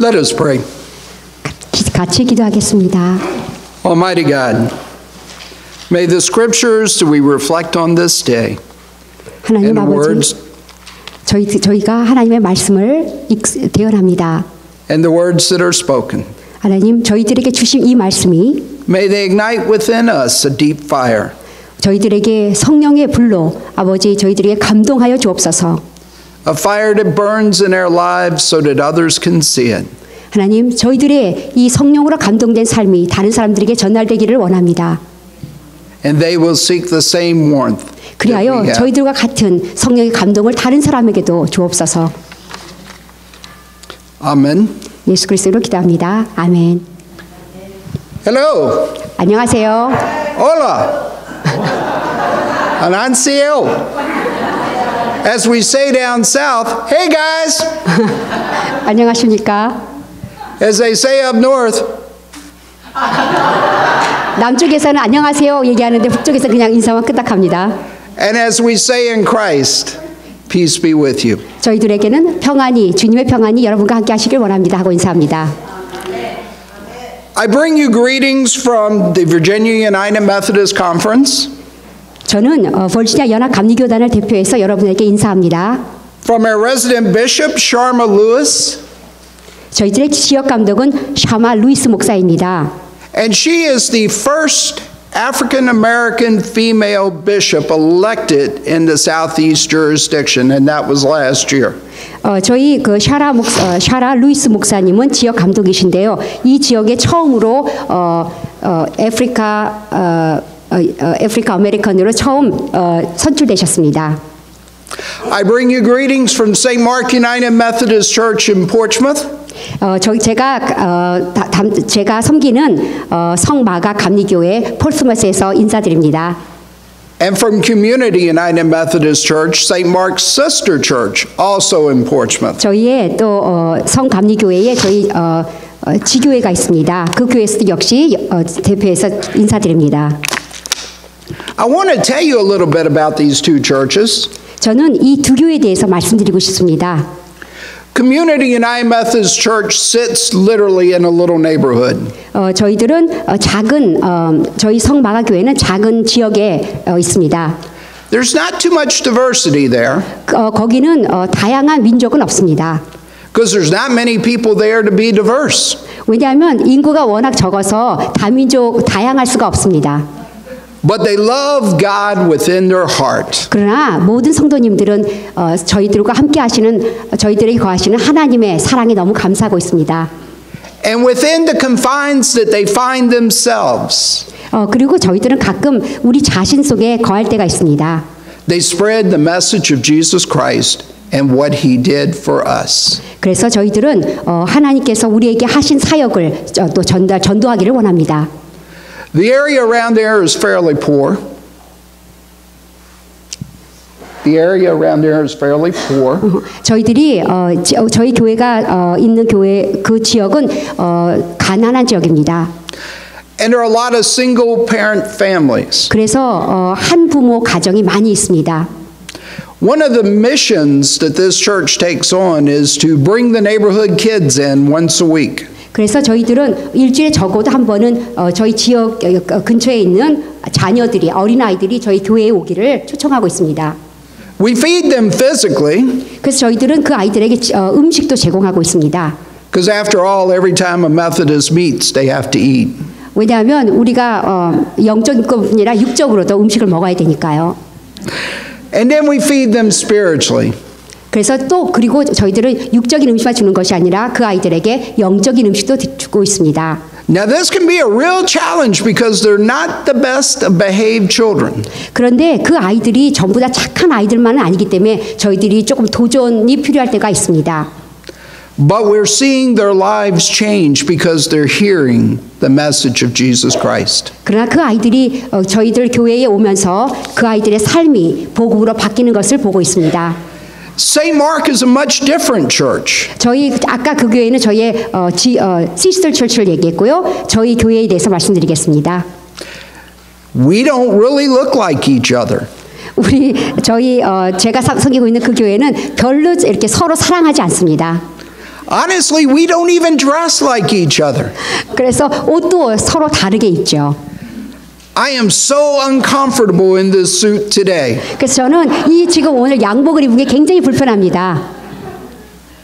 Let us pray. 같이 기도하겠습니다. Almighty God, may the scriptures that we reflect on this day 하나님 and 아버지, words 저희가 하나님의 말씀을 대언합니다. and the words that are spoken, 하나님, 저희들에게 주신 이 말씀이 may they ignite within us a deep fire. 저희들에게 성령의 불로 아버지 저희들에게 감동하여 주옵소서. A fire that burns in our lives so that others can see it. 하나님, 저희들의 이 성령으로 감동된 삶이 다른 사람들에게 전달되기를 원합니다. And they will seek the same warmth. 그리하여 저희들과 같은 성령의 감동을 다른 사람에게도 주옵소서. Amen. 예수 그리스도로 기도합니다. 아멘. Hello. 안녕하세요. Hola. Anuncio. As we say down south, hey guys. 안녕하십니까? As they say up north, 남쪽에서는 안녕하세요 얘기하는데 북쪽에서 그냥 인사만 끄덕합니다. and as we say in Christ, peace be with you. 저희들에게는 평안이, 주님의 평안이 여러분과 함께 하시길 원합니다 하고 인사합니다. I bring you greetings from the Virginia United Methodist Conference, 저는 버지니아 연합 감리교단을 대표해서 여러분에게 인사합니다. from our resident bishop, Sharma Lewis, 저희들의 지역 감독은 샤마 루이스 목사입니다. and she is the first African American female bishop elected in the Southeast jurisdiction, and that was last year. 저희 그 샤라 루이스 목사님은 지역 감독이신데요. 이 지역에 처음으로 아프리카 아메리칸으로 처음 선출되셨습니다. I bring you greetings from St. Mark United Methodist Church in Portsmouth. 제가 섬기는 성마가 감리교회 폴스머스에서 인사드립니다. And from Community United Methodist Church, St. Mark's sister church, also in Portsmouth. 저희의 또 성감리교회에 저희 지교회가 있습니다. 그 교회에서도 역시 대표해서 인사드립니다. I want to tell you a little bit about these two churches. 저는 이 두 교회에 대해서 말씀드리고 싶습니다. Community United Methodist Church sits literally in a little neighborhood. 저희들은 저희 성마가 교회는 작은 지역에 있습니다. There's not too much diversity there. 거기는 다양한 민족은 없습니다. Because there's not many people there to be diverse. 왜냐하면 인구가 워낙 적어서 다양할 수가 없습니다. But they love God within their heart. 그러나 모든 성도님들은 저희들과 함께 하시는 저희들에게 거하시는 하나님의 사랑에 너무 감사하고 있습니다. And within the confines that they find themselves, 그리고 저희들은 가끔 우리 자신 속에 거할 때가 있습니다. they spread the message of Jesus Christ and what He did for us. 그래서 저희들은 하나님께서 우리에게 하신 사역을 또 전도하기를 원합니다. The area around there is fairly poor. The area around there is fairly poor. 저희들이 저희 교회가 있는 교회 그 지역은 가난한 지역입니다. And there are a lot of single parent families. 그래서 한 부모 가정이 많이 있습니다. One of the missions that this church takes on is to bring the neighborhood kids in once a week. 그래서 저희들은 일주일에 적어도 한 번은 저희 지역 근처에 있는 자녀들이 어린아이들이 저희 교회에 오기를 초청하고 있습니다. We feed them physically. 그래서 저희들은 그 아이들에게 음식도 제공하고 있습니다. Because after all, every time a Methodist meets, they have to eat. 왜냐하면 우리가 영적인 것뿐 아니라 육적으로도 음식을 먹어야 되니까요. And then we feed them spiritually. 그래서 또 그리고 저희들은 육적인 음식만 주는 것이 아니라 그 아이들에게 영적인 음식도 주고 있습니다. Now this can be a real challenge because they're not the best behaved children. 그런데 그 아이들이 전부 다 착한 아이들만은 아니기 때문에 저희들이 조금 도전이 필요할 때가 있습니다. But we're seeing their lives change because they're hearing the message of Jesus Christ. 그러나 그 아이들이 저희들 교회에 오면서 그 아이들의 삶이 복음으로 바뀌는 것을 보고 있습니다. St. Mark is a much different church. 저희 아까 그 교회는 저희의 시스터 처치를 얘기했고요. 저희 교회에 대해서 말씀드리겠습니다. We don't really look like each other. 제가 섬기고 있는 그 교회는 별로 이렇게 서로 사랑하지 않습니다. Honestly, we don't even dress like each other. 그래서 옷도 서로 다르게 입죠. I am so uncomfortable in this suit today. 그래서 저는 이 지금 오늘 양복을 입은 게 굉장히 불편합니다.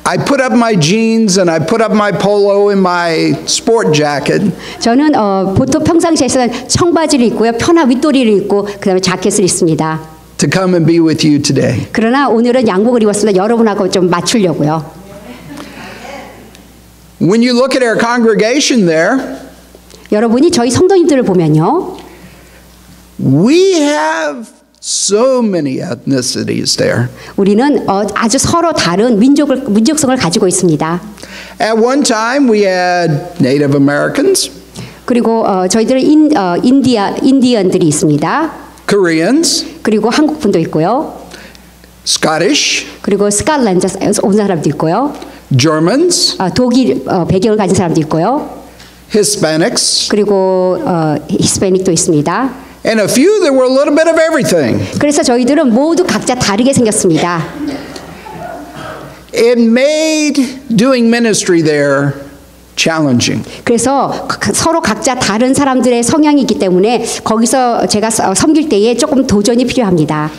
I put up my jeans and I put up my polo and my sport jacket. 저는 보통 평상시에서는 청바지를 입고요, 편한 윗도리를 입고 그다음에 자켓을 입습니다. To come and be with you today. 그러나 오늘은 양복을 입었습니다. 여러분하고 좀 맞추려고요. When you look at our congregation there, 여러분이 저희 성도님들을 보면요, we have so many ethnicities there. 우리는 아주 서로 다른 민족성을 가지고 있습니다. At one time, we had Native Americans, 그리고 저희들은 인디언들이 있습니다. Koreans, 그리고 한국 분도 있고요. Scottish, 그리고 스코틀랜드에서 온 사람도 있고요. Germans, 독일 배경을 가진 사람도 있고요. Hispanics, 그리고 히스패닉도 있습니다. and a few that were a little bit of everything. 그래서 저희들은 모두 각자 다르게 생겼습니다. It made doing ministry there challenging. 그래서 서로 각자 다른 사람들의 성향이 있기 때문에 거기서 제가 섬길 때에 조금 도전이 필요합니다.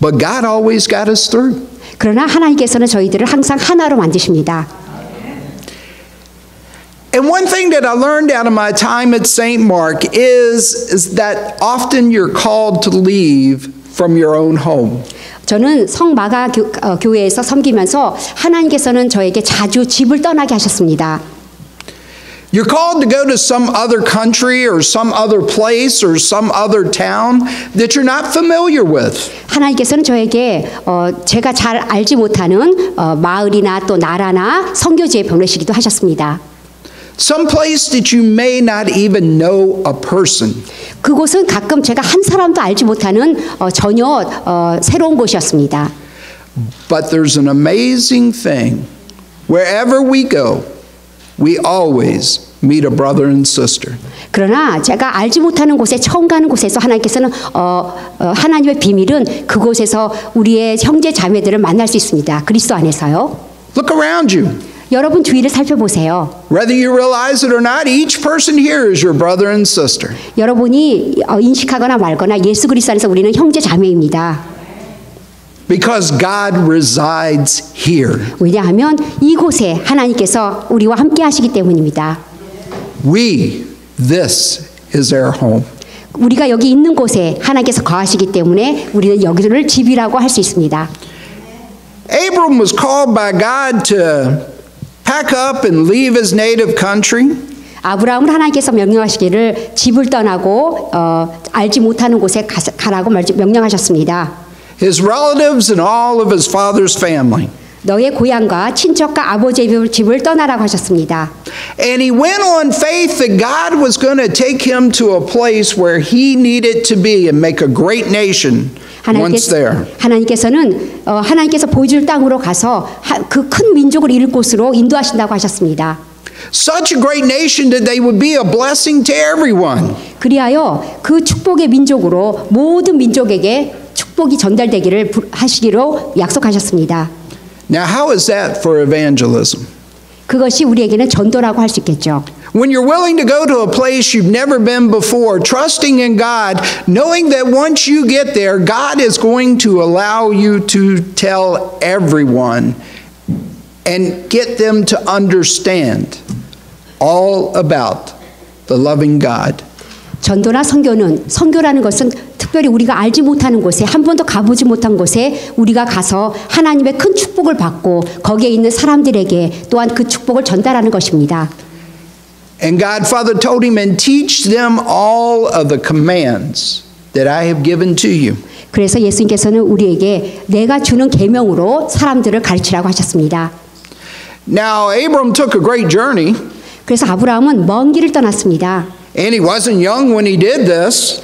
But God always got us through. 그러나 하나님께서는 저희들을 항상 하나로 만드십니다. And one thing that I learned out of my time at St. Mark is that often you're called to leave from your own home. 저는 성마가 교회에서 섬기면서 하나님께서는 저에게 자주 집을 떠나게 하셨습니다. You're called to go to some other country or some other place or some other town that you're not familiar with. 하나님께서는 저에게 제가 잘 알지 못하는 마을이나 또 나라나 선교지에 보내시기도 하셨습니다. Some place that you may not even know a person. 그곳은 가끔 제가 한 사람도 알지 못하는 전혀 새로운 곳이었습니다. But there's an amazing thing. Wherever we go, we always meet a brother and sister. 그러나 제가 알지 못하는 곳에 처음 가는 곳에서 하나님께서는 하나님의 비밀은 그곳에서 우리의 형제 자매들을 만날 수 있습니다. 그리스도 안에서요. Look around you. 여러분 주위를 살펴보세요. Whether you realize it or not, each person here is your brother and sister. 여러분이 인식하거나 말거나 예수 그리스도 안에서 우리는 형제 자매입니다. Because God resides here. 왜냐하면 이곳에 하나님께서 우리와 함께 하시기 때문입니다. This is our home. 우리가 여기 있는 곳에 하나님께서 거하시기 때문에 우리는 여기를 집이라고 할 수 있습니다. Abram was called by God to pack up and leave his native country. 아브라함을 하나님께서 명령하시기를 집을 떠나고 알지 못하는 곳에 가라고 명령하셨습니다. His relatives and all of his father's family. 너의 고향과 친척과 아버지의 집을 떠나라고 하셨습니다. And he went on faith that God was going to take him to a place where he needed to be and make a great nation once there. 하나님께서는 하나님께서 보여줄 땅으로 가서 그 큰 민족을 이룰 곳으로 인도하신다고 하셨습니다. Such a great nation that they would be a blessing to everyone. 그리하여 그 축복의 민족으로 모든 민족에게 축복이 전달되기를 하시기로 약속하셨습니다. Now, how is that for evangelism? 그것이 우리에게는 전도라고 할 수 있겠죠. When you're willing to go to a place you've never been before, trusting in God, knowing that once you get there, God is going to allow you to tell everyone and get them to understand all about the loving God. 전도나 선교라는 것은 특별히 우리가 알지 못하는 곳에 한 번도 가보지 못한 곳에 우리가 가서 하나님의 큰 축복을 받고 거기에 있는 사람들에게 또한 그 축복을 전달하는 것입니다. And God Father told him, and teach them all of the commands that I have given to you. 그래서 예수님께서는 우리에게 내가 주는 계명으로 사람들을 가르치라고 하셨습니다. Now Abram took a great journey. 그래서 아브라함은 먼 길을 떠났습니다. And he wasn't young when he did this.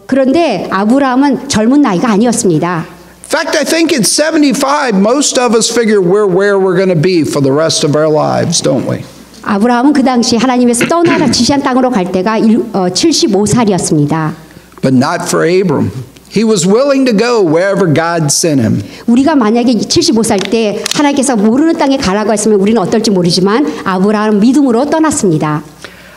그런데 아브라함은 젊은 나이가 아니었습니다. In fact, I think at 75, most of us figure we're where we're going to be for the rest of our lives, don't we? 아브라함은 그 당시 하나님께서 떠나라 지시한 땅으로 갈 때가 75살이었습니다. But not for Abram. He was willing to go wherever God sent him. 우리가 만약에 75살 때 하나님께서 모르는 땅에 가라고 했으면 우리는 어떨지 모르지만 아브라함은 믿음으로 떠났습니다.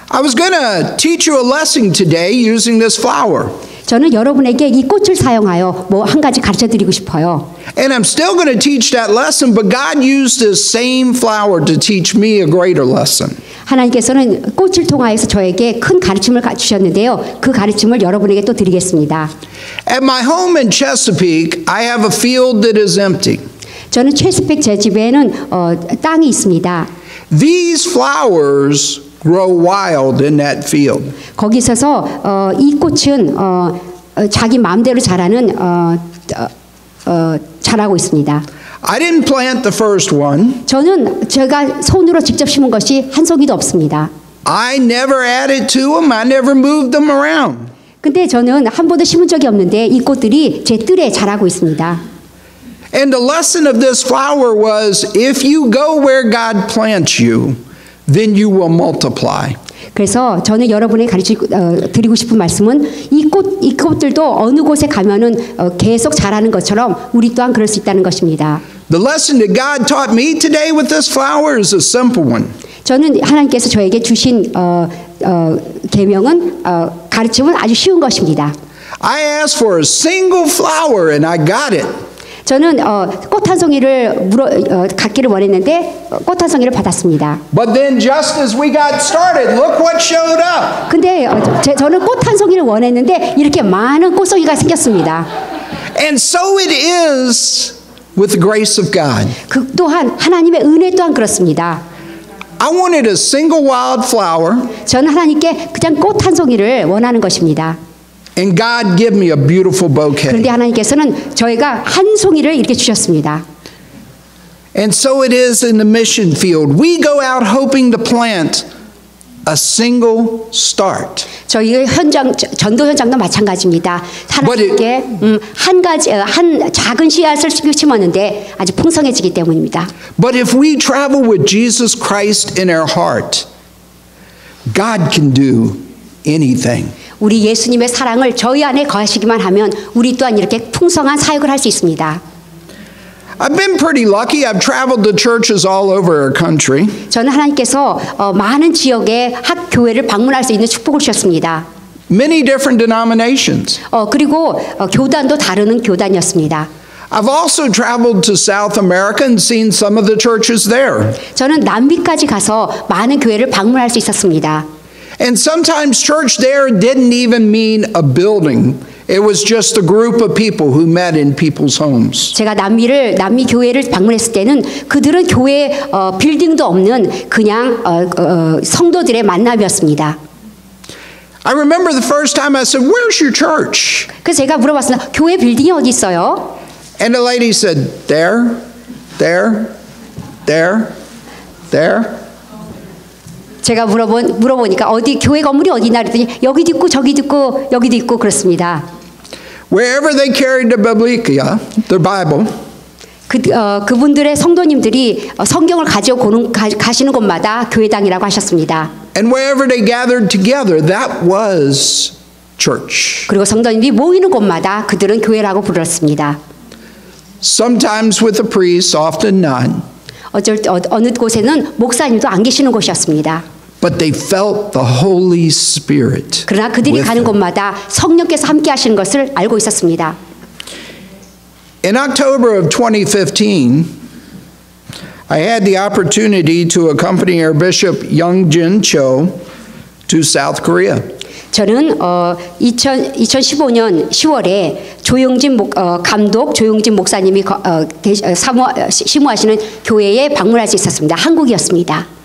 I was going to teach you a lesson today using this flower. 저는 여러분에게 이 꽃을 사용하여 뭐 한 가지 가르쳐 드리고 싶어요. And I'm still going to teach that lesson, but God used this same flower to teach me a greater lesson. 하나님께서는 꽃을 통하여서 저에게 큰 가르침을 주셨는데요. 그 가르침을 여러분에게 또 드리겠습니다. At my home in Chesapeake, I have a field that is empty. 저는 체스펙 제 집에는 땅이 있습니다. These flowers grow wild in that field. 거기 있어서 이 꽃은 자기 마음대로 자라는 자라고 있습니다. I didn't plant the first one. 저는 제가 손으로 직접 심은 것이 한 송이도 없습니다. I never added to them. I never moved them around. 근데 저는 한 번도 심은 적이 없는데 이 꽃들이 제 뜰에 자라고 있습니다. And the lesson of this flower was, if you go where God plants you, then you will multiply. 그래서 저는 여러분에게 드리고 싶은 말씀은 이 꽃들도 어느 곳에 가면은 계속 자라는 것처럼 우리 또한 그럴 수 있다는 것입니다. The lesson that God taught me today with this flower is a simple one. 저는 하나님께서 저에게 주신 계명은 가르침은 아주 쉬운 것입니다. I asked for a single flower and I got it. 저는 꽃 한 송이를 갖기를 원했는데 꽃 한 송이를 받았습니다. But then just as we got started, look what showed up. 근데 저는 꽃 한 송이를 원했는데 이렇게 많은 꽃송이가 생겼습니다. And so it is with the grace of God. 그 또한 하나님의 은혜 또한 그렇습니다. I wanted a single wild flower. 저는 하나님께 그냥 꽃 한 송이를 원하는 것입니다. And God gave me a beautiful bouquet. 그런데 하나님께서는 저희가 한 송이를 이렇게 주셨습니다. And so it is in the mission field. We go out hoping to plant a single start. 저희 전도 현장도 마찬가지입니다. 하나님께 한 작은 씨앗을 심었는데 아주 풍성해지기 때문입니다. But if we travel with Jesus Christ in our heart, God can do anything. 우리 예수님의 사랑을 저희 안에 거하시기만 하면 우리 또한 이렇게 풍성한 사역을 할 수 있습니다. I've been pretty lucky. I've traveled to churches all over our country. 저는 하나님께서 많은 지역의 교회를 방문할 수 있는 축복을 주셨습니다. Many different denominations. 그리고 교단도 다르는 교단이었습니다. I've also traveled to South America and seen some of the churches there. 저는 남미까지 가서 많은 교회를 방문할 수 있었습니다. And sometimes church there didn't even mean a building. It was just a group of people who met in people's homes. 제가 남미 교회를 방문했을 때는 그들은 교회 빌딩도 없는 그냥 성도들의 만남이었습니다. I remember the first time I said, "Where's your church?" 그래서 제가 물어봤습니다. 교회 빌딩이 어디 있어요? And the lady said, "There, there, there, there." 제가 물어보니까 어디 교회 건물이 어디나 그랬더니 여기도 있고 저기도 있고 여기도 있고 그렇습니다. Wherever they carried the Bible, 그분들의 성도님들이 성경을 가지고 가시는 곳마다 교회당이라고 하셨습니다. and wherever they gathered together, that was church. 그리고 성도님이 모이는 곳마다 그들은 교회라고 불렀습니다. Sometimes with a priest, often not. 어느 곳에는 목사님도 안 계시는 곳이었습니다. But they felt the Holy Spirit. 그러나 그들이 가는 곳마다 성령께서 함께 하시는 것을 알고 있었습니다. In October of 2015, I had the opportunity to accompany our Bishop Young-Jin Cho to South Korea. 저는 2015년 10월에 감독 조용진 목사님이 사무하시는 교회에 방문할 수 있었습니다. 한국이었습니다.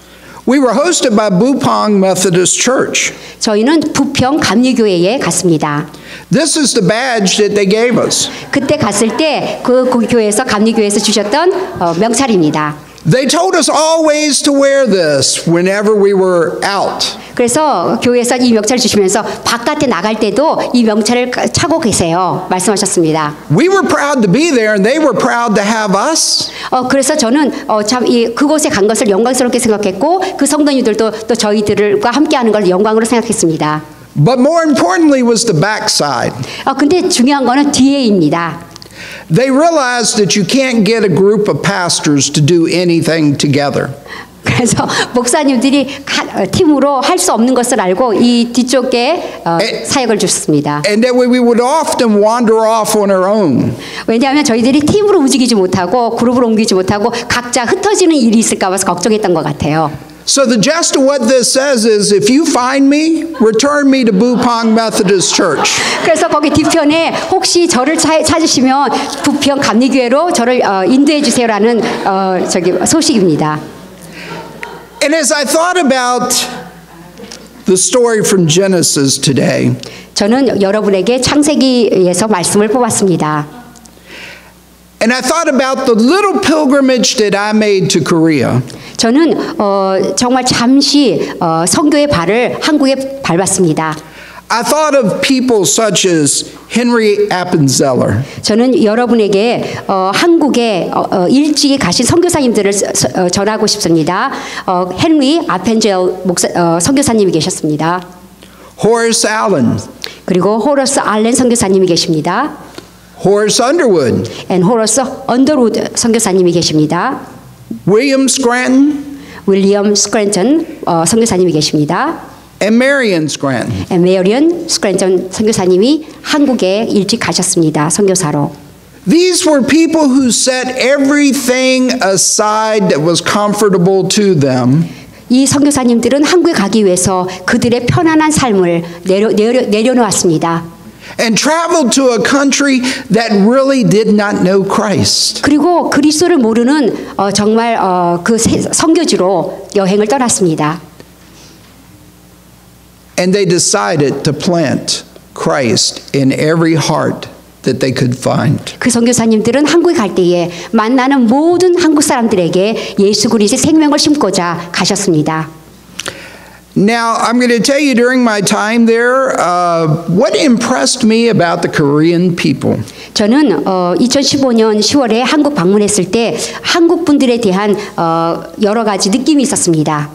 We were hosted by Bupong Methodist Church. 저희는 부평 감리교회에 갔습니다. This is the badge that they gave us. 그때 갔을 때 그 교회에서 감리교회에서 주셨던 명찰입니다. They told us always to wear this whenever we were out. 그래서 교회에서 이 명찰을 주시면서 바깥에 나갈 때도 이 명찰을 차고 계세요. 말씀하셨습니다. We were proud to be there and they were proud to have us. 그래서 저는 참 그곳에 간 것을 영광스럽게 생각했고 그 성도님들도 또 저희들과 함께하는 걸 영광으로 생각했습니다. But more importantly was the backside. 근데 중요한 거는 뒤에입니다. They realized that you can't get a group of pastors to do anything together. 그래서 목사님들이 팀으로 할 수 없는 것을 알고 이 뒤쪽에 사역을 주셨습니다. And that we would often wander off on our own. 왜냐하면 저희들이 팀으로 움직이지 못하고 그룹으로 옮기지 못하고 각자 흩어지는 일이 있을까 봐서 걱정했던 것 같아요. So the gist of what this says is, if you find me, return me to Bupong Methodist Church. 그래서 거기 뒤편에 혹시 저를 찾으시면 부평 감리교회로 저를 인도해 주세요라는 소식입니다. And as I thought about the story from Genesis today, 저는 여러분에게 창세기에서 말씀을 뽑았습니다. and I thought about the little pilgrimage that I made to Korea. 저는 정말 잠시 선교의 발을 한국에 밟았습니다. I thought of people such as Henry Appenzeller. 저는 여러분에게 한국에 일찍이 가신 선교사님들을 전하고 싶습니다. 헨리 아펜젤 선교사님이 계셨습니다. Horace Allen. 그리고 호러스 알렌 선교사님이 계십니다. Horace Underwood. and 호러스 언더우드 선교사님이 계십니다. William Scranton. 윌리엄 스크랜턴 선교사님이 계십니다. And Marion Scranton. 메리언 스크랜턴 선교사님이 한국에 일찍 가셨습니다. 선교사로. These were people who set everything aside that was comfortable to them. 이 선교사님들은 한국에 가기 위해서 그들의 편안한 삶을 내려놓았습니다. And traveled to a country that really did not know Christ. 그리고 그리스도를 모르는 정말 그 선교지로 여행을 떠났습니다. And they decided to plant Christ in every heart that they could find. 그 선교사님들은 한국에 갈 때에 만나는 모든 한국 사람들에게 예수 그리스도의 생명을 심고자 가셨습니다. Now, I'm going to tell you during my time there, what impressed me about the Korean people. 저는 2015년 10월에 한국 방문했을 때 한국 분들에 대한 여러 가지 느낌이 있었습니다.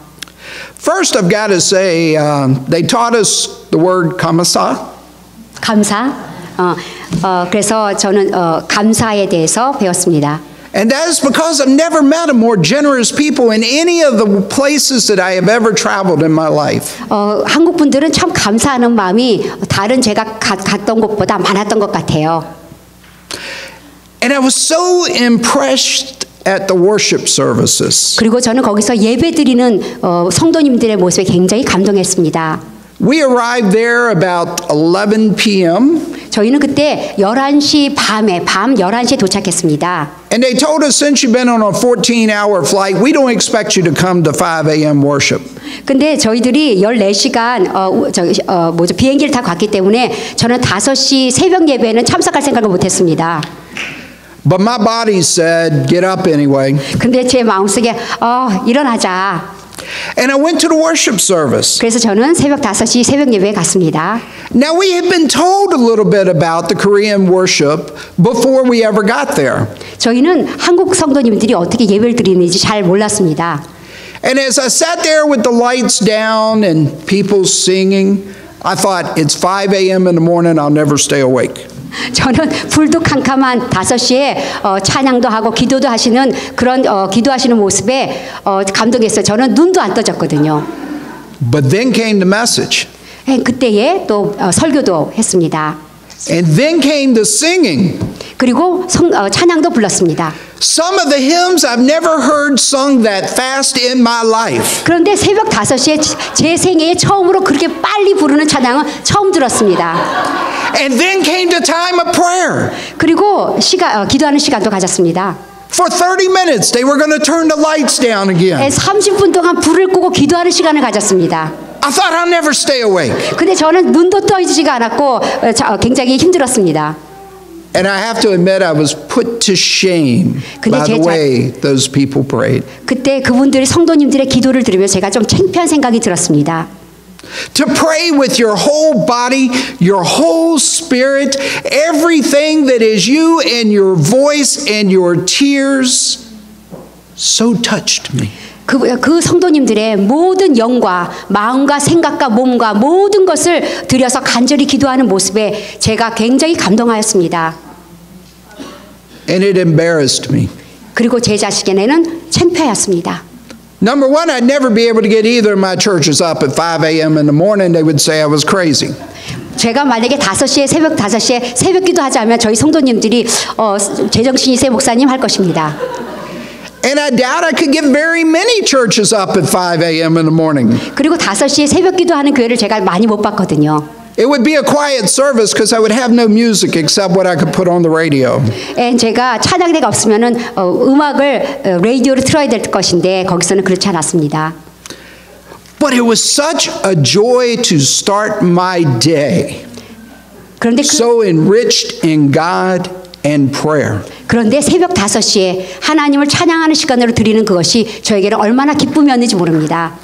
First, I've got to say, they taught us the word 감사. 감사. 그래서 저는 감사에 대해서 배웠습니다. And that is because I've never met a more generous people in any of the places that I have ever traveled in my life. 한국 분들은 참 감사하는 마음이 다른 제가 갔던 곳보다 많았던 것 같아요. And I was so impressed at the worship services. 그리고 저는 거기서 예배드리는 성도님들의 모습에 굉장히 감동했습니다. We arrived there about 11 p.m. 저희는 그때 11시 밤 11시에 도착했습니다. And they told us, since you've been on a 14-hour flight, we don't expect you to come to 5 a.m. worship. 근데 저희들이 14시간 비행기를 타고 갔기 때문에 저는 5시 새벽 예배에는 참석할 생각을 못 했습니다. But my body said, get up anyway. 근데 제 마음속에 일어나자. And I went to the worship service. 그래서 저는 새벽 5시 새벽 예배에 갔습니다. Now we had been told a little bit about the Korean worship before we ever got there. 저희는 한국 성도님들이 어떻게 예배를 드리는지 잘 몰랐습니다. And as I sat there with the lights down and people singing, I thought, it's 5 a.m. in the morning, I'll never stay awake. 저는 불도 캄캄한 5시에 찬양도 하고 기도도 하시는 그런 기도하시는 모습에 감동했어요. 저는 눈도 안 떠졌거든요. But then came the message. 그때에 또 설교도 했습니다. And then came the singing. 그리고 찬양도 불렀습니다. Some of the hymns I've never heard sung that fast in my life. 그런데 새벽 5시에 제 생애에 처음으로 그렇게 빨리 부르는 찬양은 처음 들었습니다. And then came the time of prayer. 그리고 기도하는 시간도 가졌습니다. For 30 minutes they were going to turn the lights down again. 30분 동안 불을 끄고 기도하는 시간을 가졌습니다. I thought I'll never stay awake. 근데 저는 눈도 떠지지가 않았고 굉장히 힘들었습니다. And I have to admit I was put to shame by the way those people prayed. 그때 그분들이 성도님들의 기도를 들으며 제가 좀 창피한 생각이 들었습니다. To pray with your whole body, your whole spirit, everything that is you and your voice and your tears so touched me. 그 성도님들의 모든 영과 마음과 생각과 몸과 모든 것을 들여서 간절히 기도하는 모습에 제가 굉장히 감동하였습니다. And it embarrassed me. 그리고 제 자신에게는 창피하였습니다. Number one, I'd never be able to get either of my churches up at 5 a.m. in the morning. They would say I was crazy. 제가 만약에 5시에 새벽 5시에 새벽 기도하자면 저희 성도님들이 제정신이세 목사님 할 것입니다. And I doubt I could get very many churches up at 5 a.m. in the morning. 그리고 5시에 새벽 기도하는 교회를 제가 많이 못 봤거든요. It would be a quiet service because I would have no music except what I could put on the radio. 제가 찬양대가 없으면은 음악을 라디오로 틀어야 될 것인데 거기서는 그렇지 않았습니다. But it was such a joy to start my day. 그런데 So enriched in God and prayer. 그런데 새벽 5시에 하나님을 찬양하는 시간으로 드리는 그것이 저에게는 얼마나 기쁨이었는지 모릅니다.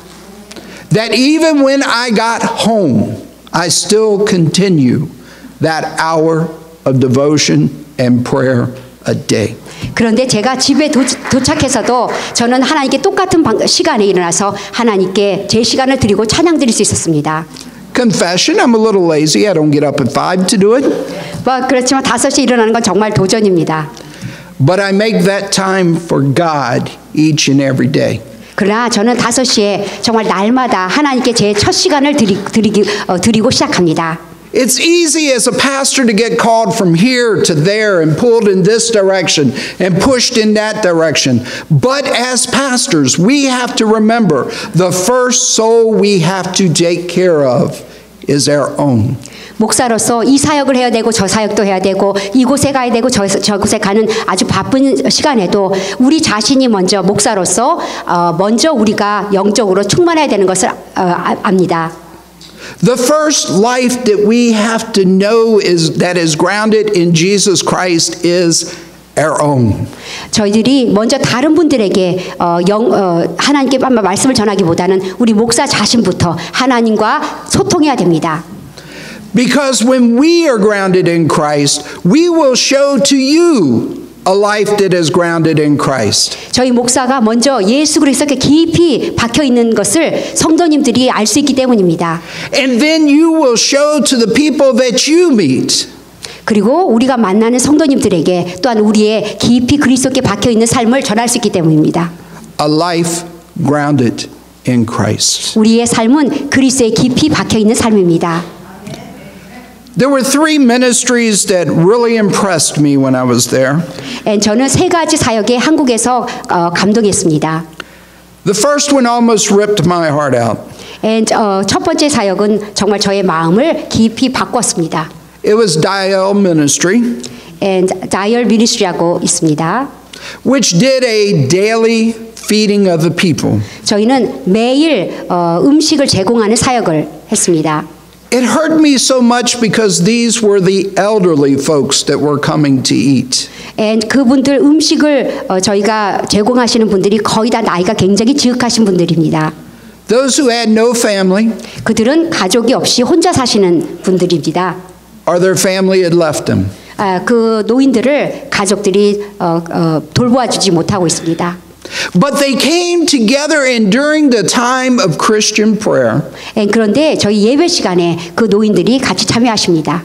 That even when I got home, I still continue that hour of devotion and prayer a day. 그런데 제가 집에 도착해서도 저는 하나님께 똑같은 시간에 일어나서 하나님께 제 시간을 드리고 찬양 드릴 수 있었습니다. Confession, I'm a little lazy. I don't get up at 5 to do it. 그렇지만 5시에 일어나는 건 정말 도전입니다. But I make that time for God each and every day. 그러나 저는 5시에 정말 날마다 하나님께 제 첫 시간을 드리고 시작합니다. It's easy as a pastor to get called from here to there and pulled in this direction and pushed in that direction. But as pastors, we have to remember the first soul we have to take care of is our own. 목사로서 이 사역을 해야 되고 저 사역도 해야 되고 이곳에 가야 되고 저곳에 가는 아주 바쁜 시간에도 우리 자신이 먼저 목사로서 먼저 우리가 영적으로 충만해야 되는 것을 압니다. The first life that we have to know is that is grounded in Jesus Christ is our own. 저희들이 먼저 다른 분들에게 하나님께 말씀을 전하기보다는 우리 목사 자신부터 하나님과 소통해야 됩니다. Because when we are grounded in Christ, we will show to you a life that is grounded in Christ. 저희 목사가 먼저 예수 그리스도께 깊이 박혀 있는 것을 성도님들이 알 수 있기 때문입니다. And then you will show to the people that you meet. 그리고 우리가 만나는 성도님들에게 또한 우리의 깊이 그리스도께 박혀 있는 삶을 전할 수 있기 때문입니다. A life grounded in Christ. 우리의 삶은 그리스도에 깊이 박혀 있는 삶입니다. There were 3 ministries that really impressed me when I was there. 저는 3가지 사역에 한국에서 감동했습니다. The first one almost ripped my heart out. 첫 번째 사역은 정말 저의 마음을 깊이 바꿨습니다. It was Dial Ministry. Dial Ministry라고 있습니다. Which did a daily feeding of the people. 저희는 매일 음식을 제공하는 사역을 했습니다. It hurt me so much because these were the elderly folks that were coming to eat. 그분들 음식을 저희가 제공하시는 분들이 거의 다 나이가 굉장히 지극하신 분들입니다. Those who had no family. 그들은 가족이 없이 혼자 사시는 분들입니다. Or their family had left them. 그 노인들을 가족들이 돌보아주지 못하고 있습니다. But they came together and during the time of Christian prayer. 그런데 저희 예배 시간에 그 노인들이 같이 참여하십니다.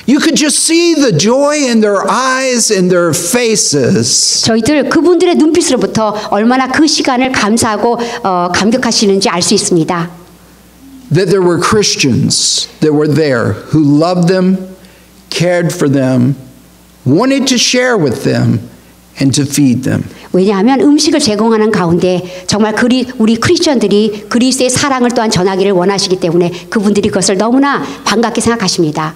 You could just see the joy in their eyes and their faces. 저희들 그분들의 눈빛으로부터 얼마나 그 시간을 감사하고 감격하시는지 알 수 있습니다. That there were Christians that were there who loved them, cared for them, wanted to share with them, and to feed them. 왜냐하면 음식을 제공하는 가운데 정말 우리 크리스천들이 그리스도의 사랑을 또한 전하기를 원하시기 때문에 그분들이 그것을 너무나 반갑게 생각하십니다.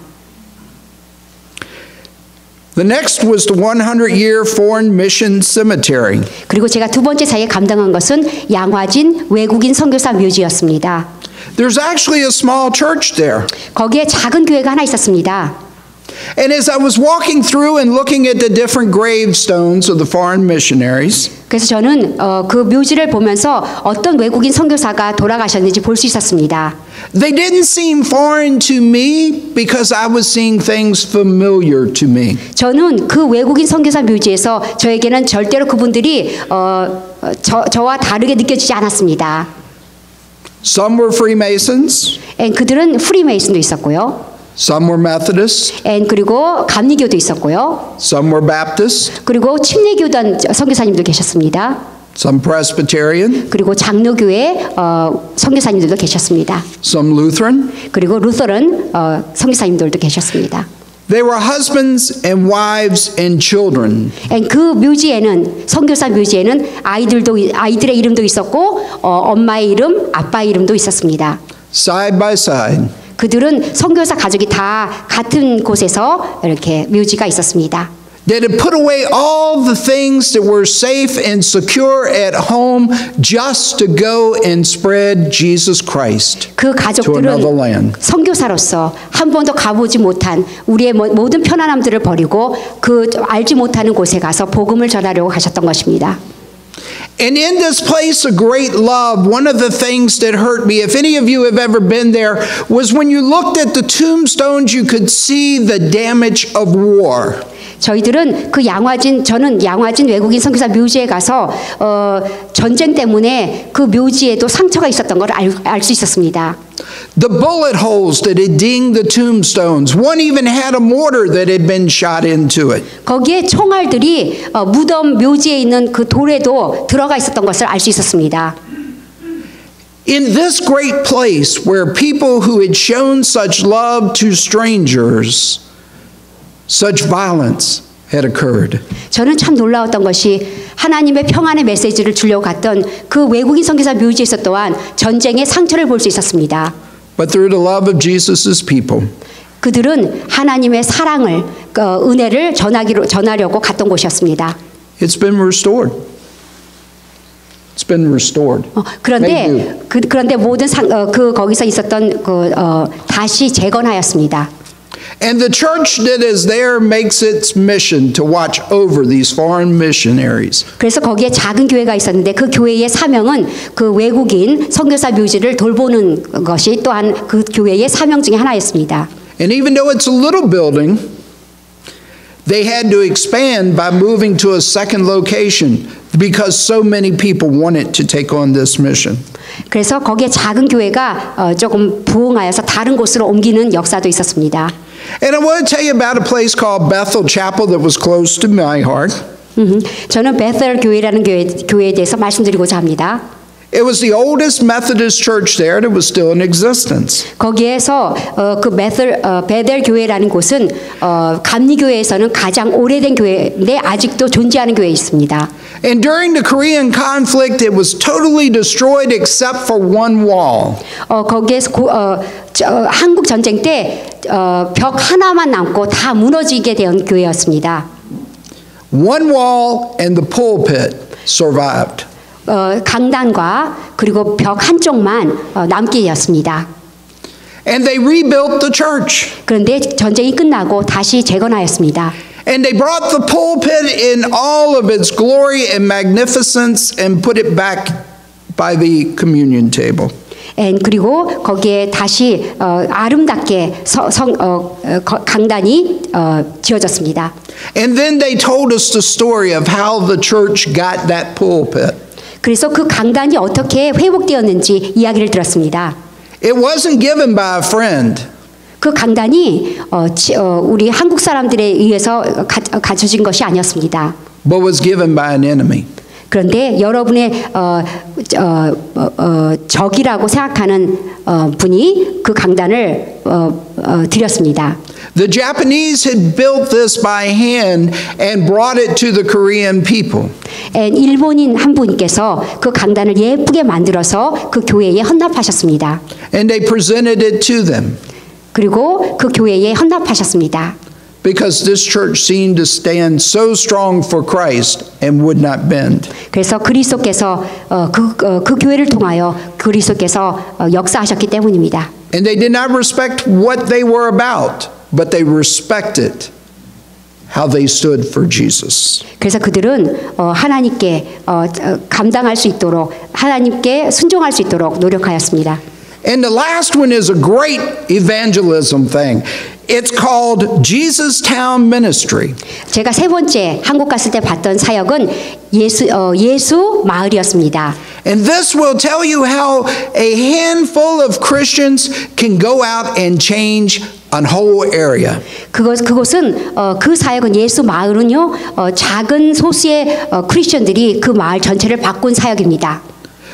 The next was the 100-year Foreign Mission Cemetery. 그리고 제가 두 번째 사이에 감당한 것은 양화진 외국인 선교사 묘지였습니다. There's actually a small church there. 거기에 작은 교회가 하나 있었습니다. And as I was walking through and looking at the different gravestones of the foreign missionaries, 그래서 저는 그 묘지를 보면서 어떤 외국인 선교사가 돌아가셨는지 볼 수 있었습니다. they didn't seem foreign to me because I was seeing things familiar to me. 저는 그 외국인 선교사 묘지에서 저에게는 절대로 그분들이 저와 다르게 느껴지지 않았습니다. Some were Freemasons, 그들은 프리메이슨도 있었고요. some were Methodists, 그리고 감리교도 있었고요. some were Baptist, 그리고 침례교단 선교사님도 계셨습니다. some Presbyterian, 그리고 장로교회 선교사님들도 계셨습니다. some Lutheran. 그리고 루터런 선교사님들도 계셨습니다. They were husbands and wives and children. 그 묘지에는 선교사 묘지에는 아이들의 이름도 있었고 엄마의 이름, 아빠의 이름도 있었습니다. Side by side. 그들은 선교사 가족이 다 같은 곳에서 이렇게 묘지가 있었습니다. That had put away all the things that were safe and secure at home just to go and spread Jesus Christ 그 to another 가족들은 land. 선교사로서 한 번도 가보지 못한 우리의 모든 편안함들을 버리고 그 알지 못하는 곳에 가서 복음을 전하려고 가셨던 것입니다. And in this place of great love, one of the things that hurt me, if any of you have ever been there, was when you looked at the tombstones, you could see the damage of war. 저희들은 저는 양화진 외국인 선교사 묘지에 가서 전쟁 때문에 그 묘지에도 상처가 있었던 걸 알 수 있었습니다. The bullet holes that had dinged the tombstones. One even had a mortar that had been shot into it. 거기에 총알들이 무덤 묘지에 있는 그 돌에도 들어가 있었던 것을 알 수 있었습니다. In this great place where people who had shown such love to strangers, such violence had occurred. 저는 참 놀라웠던 것이 하나님의 평안의 메시지를 주려고 갔던 그 외국인 선교사 묘지에서 또한 전쟁의 상처를 볼 수 있었습니다. But through the love of Jesus' people, 그들은 하나님의 사랑을 은혜를 전하려고 갔던 곳이었습니다. it's been restored. It's been restored. 그런데 모든 거기서 있었던 다시 재건하였습니다. And the church that is there makes its mission to watch over these foreign missionaries. 그래서 거기에 작은 교회가 있었는데 그 교회의 사명은 그 외국인 선교사 묘지를 돌보는 것이 또한 그 교회의 사명 중에 하나였습니다. And even though it's a little building, they had to expand by moving to a second location because so many people wanted to take on this mission. 그래서 거기에 작은 교회가 조금 부흥하여서 다른 곳으로 옮기는 역사도 있었습니다. And I want to tell you about a place called Bethel Chapel that was close to my heart. 저는 베셀 교회라는 교회에 대해서 말씀드리고자 합니다. It was the oldest Methodist church there that was still in existence. 거기에서 그 베델 교회라는 곳은 감리교회에서는 가장 오래된 교회인데 아직도 존재하는 교회에 있습니다. And during the Korean conflict, it was totally destroyed except for one wall. 거기에서 한국 전쟁 때 벽 하나만 남고 다 무너지게 된 교회였습니다. One wall and the pulpit survived. 강단과 그리고 벽 한쪽만 남게 되었습니다. And they rebuilt the church. 그런데 전쟁이 끝나고 다시 재건하였습니다. And they brought the pulpit in all of its glory and magnificence and put it back by the communion table. 그리고 거기에 다시 아름답게 강단이 지어졌습니다. And then they told us the story of how the church got that pulpit. 그래서 그 강단이 어떻게 회복되었는지 이야기를 들었습니다. It wasn't given by a friend. 그 강단이 우리 한국 사람들에 의해서 갖춰진 것이 아니었습니다. But was given by an enemy. 그런데 여러분의 적이라고 생각하는 분이 그 강단을 드렸습니다. The Japanese had built this by hand and brought it to the Korean people. 일본인 한 분께서 그 강단을 예쁘게 만들어서 그 교회에 헌납하셨습니다. And they presented it to them. 그리고 그 교회에 헌납하셨습니다. Because this church seemed to stand so strong for Christ and would not bend. 그래서 그리스도께서 그 교회를 통하여 그리스도께서 역사하셨기 때문입니다. And they did not respect what they were about. but they respected how they stood for Jesus. 그래서 그들은 하나님께 감당할 수 있도록 하나님께 순종할 수 있도록 노력하였습니다. And the last one is a great evangelism thing. It's called Jesus Town Ministry. 제가 세 번째 한국 갔을 때 봤던 사역은 예수 마을이었습니다. And this will tell you how a handful of Christians can go out and change a whole area. 그곳은 그 사역은 예수 마을은요 작은 소수의 크리스천들이 그 마을 전체를 바꾼 사역입니다.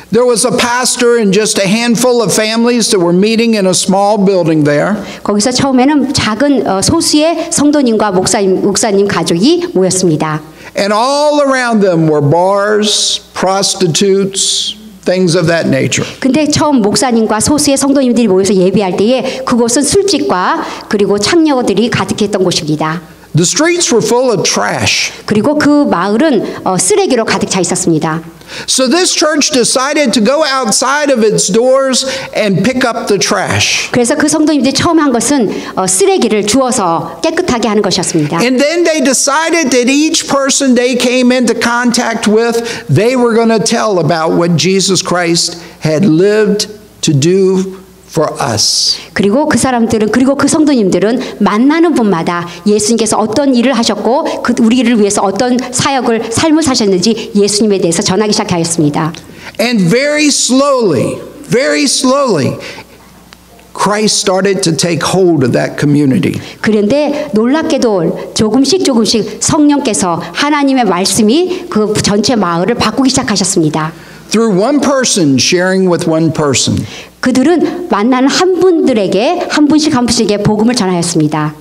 There was a pastor and just a handful of families that were meeting in a small building there. 거기서 처음에는 작은 소수의 성도님과 목사님 가족이 모였습니다. And all around them were bars, prostitutes, things of that nature. 근데 처음 목사님과 소수의 성도님들이 모여서 예배할 때에 그곳은 술집과 그리고 창녀들이 가득했던 곳입니다. The streets were full of trash. 그리고 그 마을은 쓰레기로 가득 차 있었습니다. So this church decided to go outside of its doors and pick up the trash. 그래서 그 성도님들이 처음 한 것은 쓰레기를 주워서 깨끗하게 하는 것이었습니다. And then they decided that each person they came into contact with, they were going to tell about what Jesus Christ had lived to do for us. 그리고 그 사람들은 그리고 그 성도님들은 만나는 분마다 예수님께서 어떤 일을 하셨고 우리를 위해서 어떤 삶을 사셨는지 예수님에 대해서 전하기 시작하였습니다. And very slowly, Christ started to take hold of that community. 그런데 놀랍게도 조금씩 성령께서 하나님의 말씀이 그 전체 마을을 바꾸기 시작하셨습니다. Through one person sharing with one person. 그들은 만나는 한 분씩에게 복음을 전하였습니다.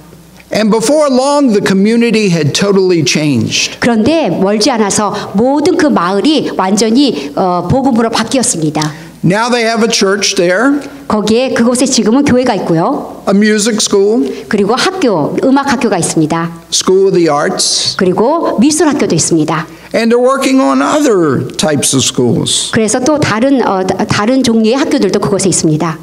And before long, the community had totally changed. 그런데 멀지 않아서 모든 그 마을이 완전히 복음으로 바뀌었습니다. Now they have a church there. 거기에 그곳에 지금은 교회가 있고요. A music school. 그리고 음악 학교가 있습니다. School of the Arts. 그리고 미술 학교도 있습니다. And they're working on other types of schools. 그래서 또 다른 종류의 학교들도 그곳에 있습니다.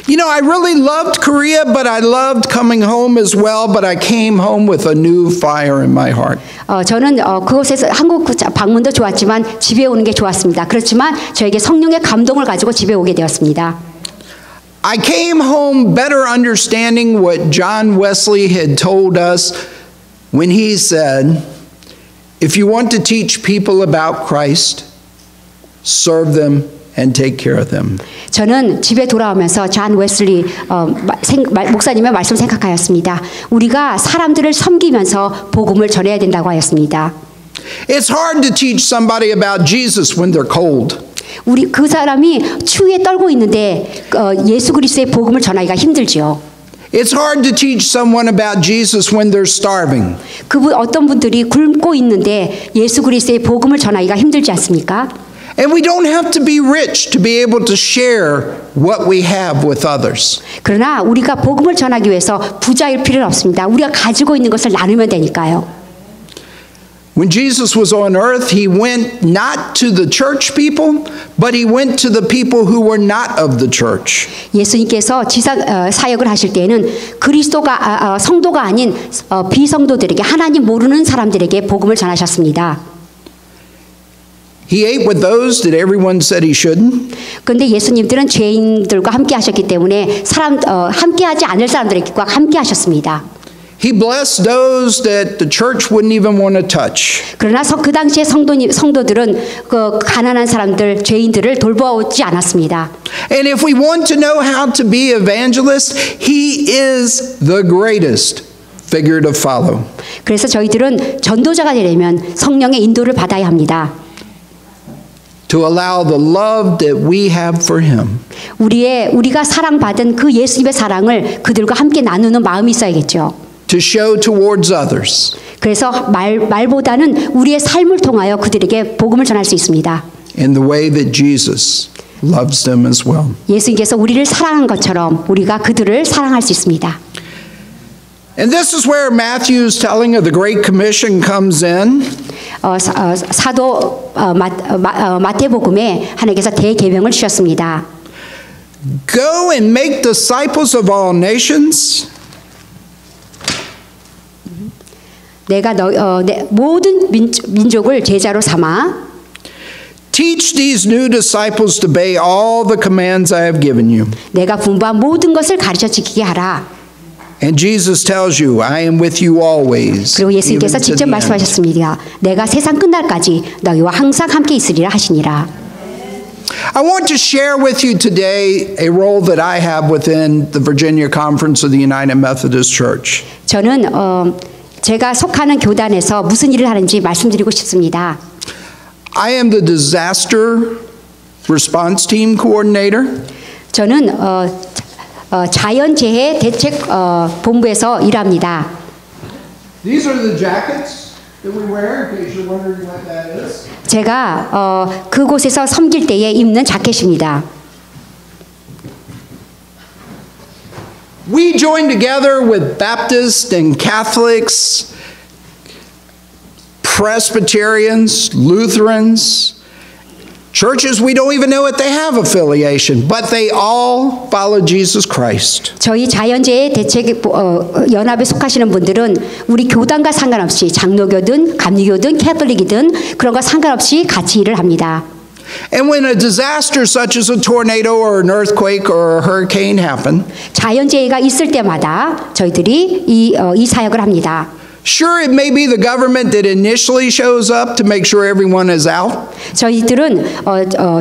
You know, I really loved Korea, but I loved coming home as well, but I came home with a new fire in my heart. 저는 그곳에서 한국 방문도 좋았지만 집에 오는 게 좋았습니다. 그렇지만 저에게 성령의 감동을 가지고 집에 오게 되었습니다. I came home better understanding what John Wesley had told us when he said, if you want to teach people about Christ, serve them and take care of them. 저는 집에 돌아오면서 존 웨슬리 목사님의 말씀 생각하였습니다. 우리가 사람들을 섬기면서 복음을 전해야 된다고 하였습니다. It's hard to teach somebody about Jesus when they're cold. 그 사람이 추위에 떨고 있는데 예수 그리스도의 복음을 전하기가 힘들지요. It's hard to teach someone about Jesus when they're starving. 어떤 분들이 굶고 있는데 예수 그리스도의 복음을 전하기가 힘들지 않습니까? And we don't have to be rich to be able to share what we have with others. 그러나 우리가 복음을 전하기 위해서 부자일 필요는 없습니다. 우리가 가지고 있는 것을 나누면 되니까요. When Jesus was on earth, he went not to the church people, but he went to the people who were not of the church. 예수님께서 사역을 하실 때에는 성도가 아닌 비성도들에게 하나님 모르는 사람들에게 복음을 전하셨습니다. He ate with those that everyone said he shouldn't. 그런데 예수님들은 죄인들과 함께 하셨기 때문에 함께하지 않을 사람들과 함께 하셨습니다. He blessed those that the church wouldn't even want to touch. 그러나 그 당시에 성도들은 그 가난한 사람들, 죄인들을 돌보지 않았습니다. And if we want to know how to be evangelists, he is the greatest figure to follow. 그래서 저희들은 전도자가 되려면 성령의 인도를 받아야 합니다. To allow the love that we have for him. 우리가 사랑받은 그 예수님의 사랑을 그들과 함께 나누는 마음이 있어야겠죠. To show towards others. 그래서 말보다는 우리의 삶을 통하여 그들에게 복음을 전할 수 있습니다. In the way that Jesus loves them as well. 예수님께서 우리를 사랑한 것처럼 우리가 그들을 사랑할 수 있습니다. And this is where Matthew's telling of the Great Commission comes in. 사도 마태복음에 하나님께서 대계명을 주셨습니다. Go and make disciples of all nations. 내가 모든 민족을 제자로 삼아 Teach these new disciples to obey all the commands I have given you. 내가 분부한 모든 것을 가르쳐 지키게 하라. And Jesus tells you, I am with you always. 그리고 예수님께서 even to 직접 the end. 말씀하셨습니다. 내가 세상 끝날까지 너희와 항상 함께 있으리라 하시니라. I want to share with you today a role that I have within the Virginia Conference of the United Methodist Church. 저는 제가 속하는 교단에서 무슨 일을 하는지 말씀드리고 싶습니다. I am the disaster response team coordinator. 저는 자연재해 대책 본부에서 일합니다. These are the jackets that we wear, in case you're wondering what that is. 제가 그곳에서 섬길 때에 입는 자켓입니다. We join together with Baptists and Catholics, Presbyterians, Lutherans, churches we don't even know if they have affiliation, but they all follow Jesus Christ. 저희 자연재해 대책 연합에 속하시는 분들은 우리 교단과 상관없이 장로교든 감리교든 캐톨릭이든 그런 거 상관없이 같이 일을 합니다. And when a disaster such as a tornado or an earthquake or a hurricane happen, 자연재해가 있을 때마다 저희들이 이 사역을 합니다. sure, it may be the government that initially shows up to make sure everyone is out. 저희들은